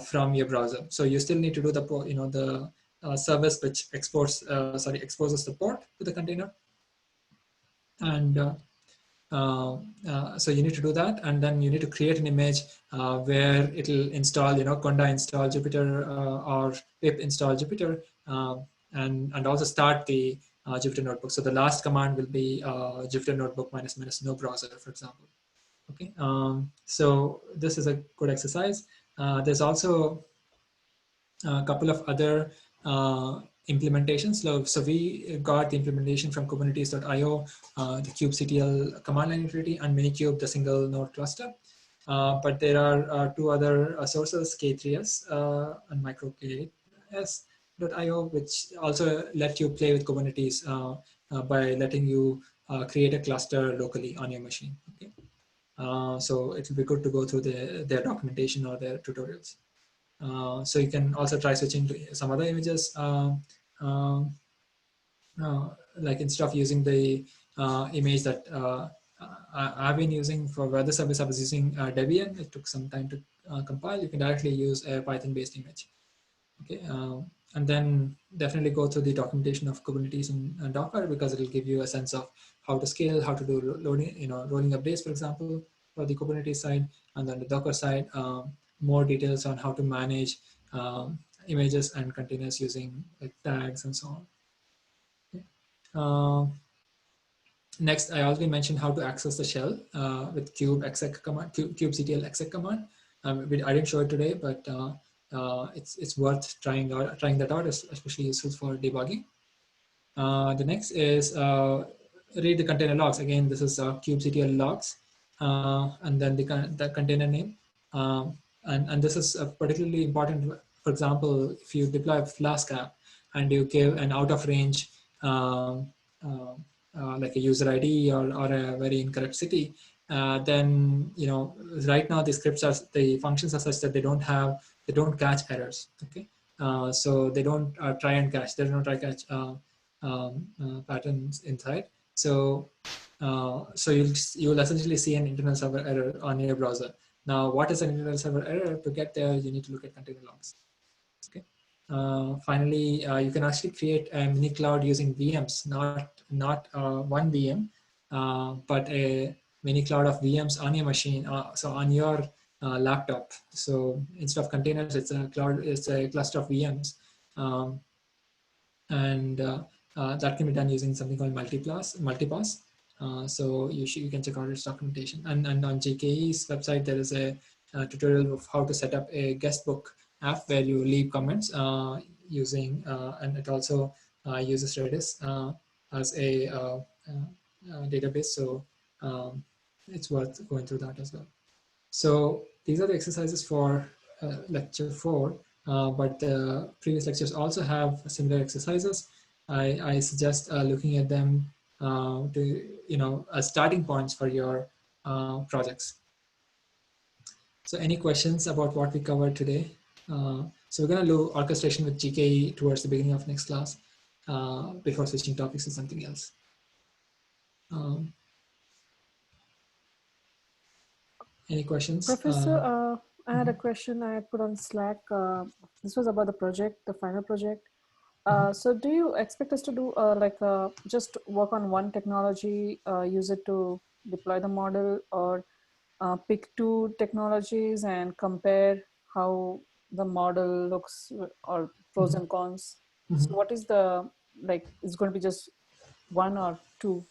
from your browser. So you still need to do the service which exposes the port to the container, and so you need to do that, and then you need to create an image where it'll install, conda install Jupyter or pip install Jupyter, and also start the Jupyter notebook. So the last command will be Jupyter notebook -- no browser, for example. Okay, so this is a good exercise. There's also a couple of other implementations. So we got the implementation from Kubernetes.io, the kubectl command line utility, and Minikube, the single node cluster. But there are two other sources, K3s and microk8s.io, which also let you play with Kubernetes by letting you create a cluster locally on your machine. Okay? So it will be good to go through their documentation or their tutorials. So you can also try switching to some other images. Like instead of using the image that I've been using for weather service, I was using Debian. It took some time to compile. You can directly use a Python-based image. Okay, and then definitely go through the documentation of Kubernetes and Docker, because it will give you a sense of how to scale, how to do loading, rolling updates, for example, for the Kubernetes side, and then the Docker side, more details on how to manage images and containers using like tags and so on. Okay. Next, I already mentioned how to access the shell with kubectl command, kubectl exec command. I didn't show it today, but it's worth trying that out, especially useful for debugging. The next is read the container logs. Again, this is kubectl logs, and then the container name. And this is particularly important. For example, if you deploy a Flask app and you give an out of range like a user ID or a very incorrect city, then right now the functions are such that they don't catch errors. Okay, so they don't try and catch. They don't try catch patterns inside. So you'll essentially see an internal server error on your browser. Now, what is an internal server error? To get there, you need to look at container logs. Okay. Finally, you can actually create a mini cloud using VMs, not one VM, but a mini cloud of VMs on your machine. So on your laptop. So instead of containers, it's a cloud. It's a cluster of VMs, and that can be done using something called multipass. So you can check out its documentation. And on GKE's website, there is a tutorial of how to set up a guestbook app where you leave comments using, and it also uses Redis as a database. So it's worth going through that as well. So these are the exercises for lecture 4, but the previous lectures also have similar exercises. I suggest looking at them as starting points for your projects. So any questions about what we covered today? So we're going to do orchestration with GKE towards the beginning of next class before switching topics to something else. Any questions? Professor, I had a question I had put on Slack. This was about the project, the final project. So do you expect us to do just work on one technology, use it to deploy the model, or pick two technologies and compare how the model looks or pros and cons? So what is is going to be just one or two?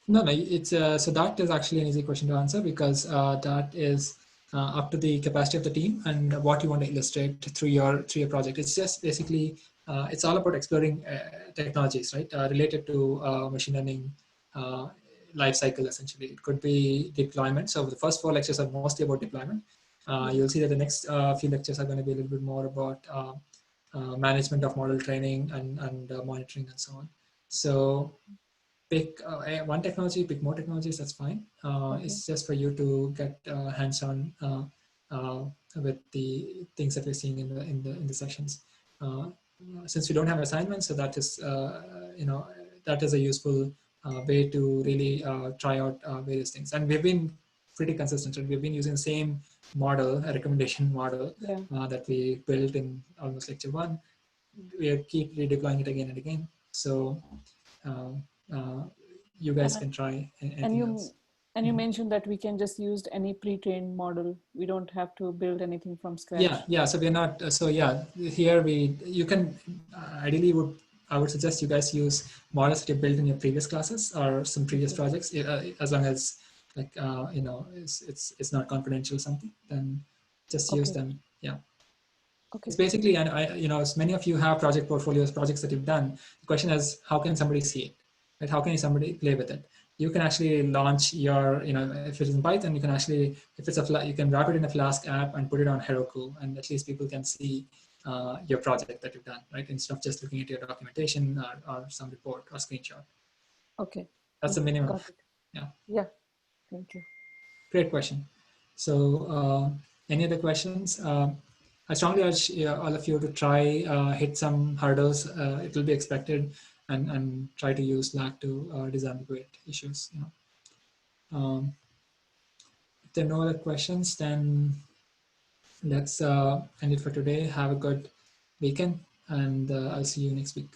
No, it's so that is actually an easy question to answer, because that is up to the capacity of the team and what you want to illustrate through your project. It's just basically it's all about exploring technologies, right, related to machine learning life cycle. Essentially, it could be deployment. So the first 4 lectures are mostly about deployment. You'll see that the next few lectures are going to be a little bit more about management of model training and monitoring and so on. So pick one technology, pick more technologies, that's fine. Okay. It's just for you to get hands-on with the things that we're seeing in the sections. Since we don't have assignments, so that is that is a useful way to really try out various things. And we've been pretty consistent. We've been using the same model, a recommendation model Yeah. that we built in almost lecture one. We keep redeploying it again and again. So uh, uh, you guys can try And anything you else. and you mentioned that we can just use any pre-trained model. We don't have to build anything from scratch. Yeah. So we're not. So yeah, here you can ideally I would suggest you guys use models that you built in your previous classes or some previous Okay. projects, as long as like it's not confidential or something. Then just use Okay. them. Yeah. It's Okay. basically, and as many of you have project portfolios, projects that you've done. The question is, how can somebody see it? Right? How can somebody play with it? You can actually launch your, if it's in Python, you can actually, if it's you can wrap it in a Flask app and put it on Heroku, and at least people can see your project that you've done, right? Instead of just looking at your documentation or some report or screenshot. Okay. That's the Okay. minimum. Got it. Yeah. Yeah. Thank you. Great question. So, any other questions? I strongly urge all of you to try hit some hurdles. It will be expected, and try to use Slack to disambiguate issues. If there are no other questions, then let's end it for today. Have a good weekend, and I'll see you next week.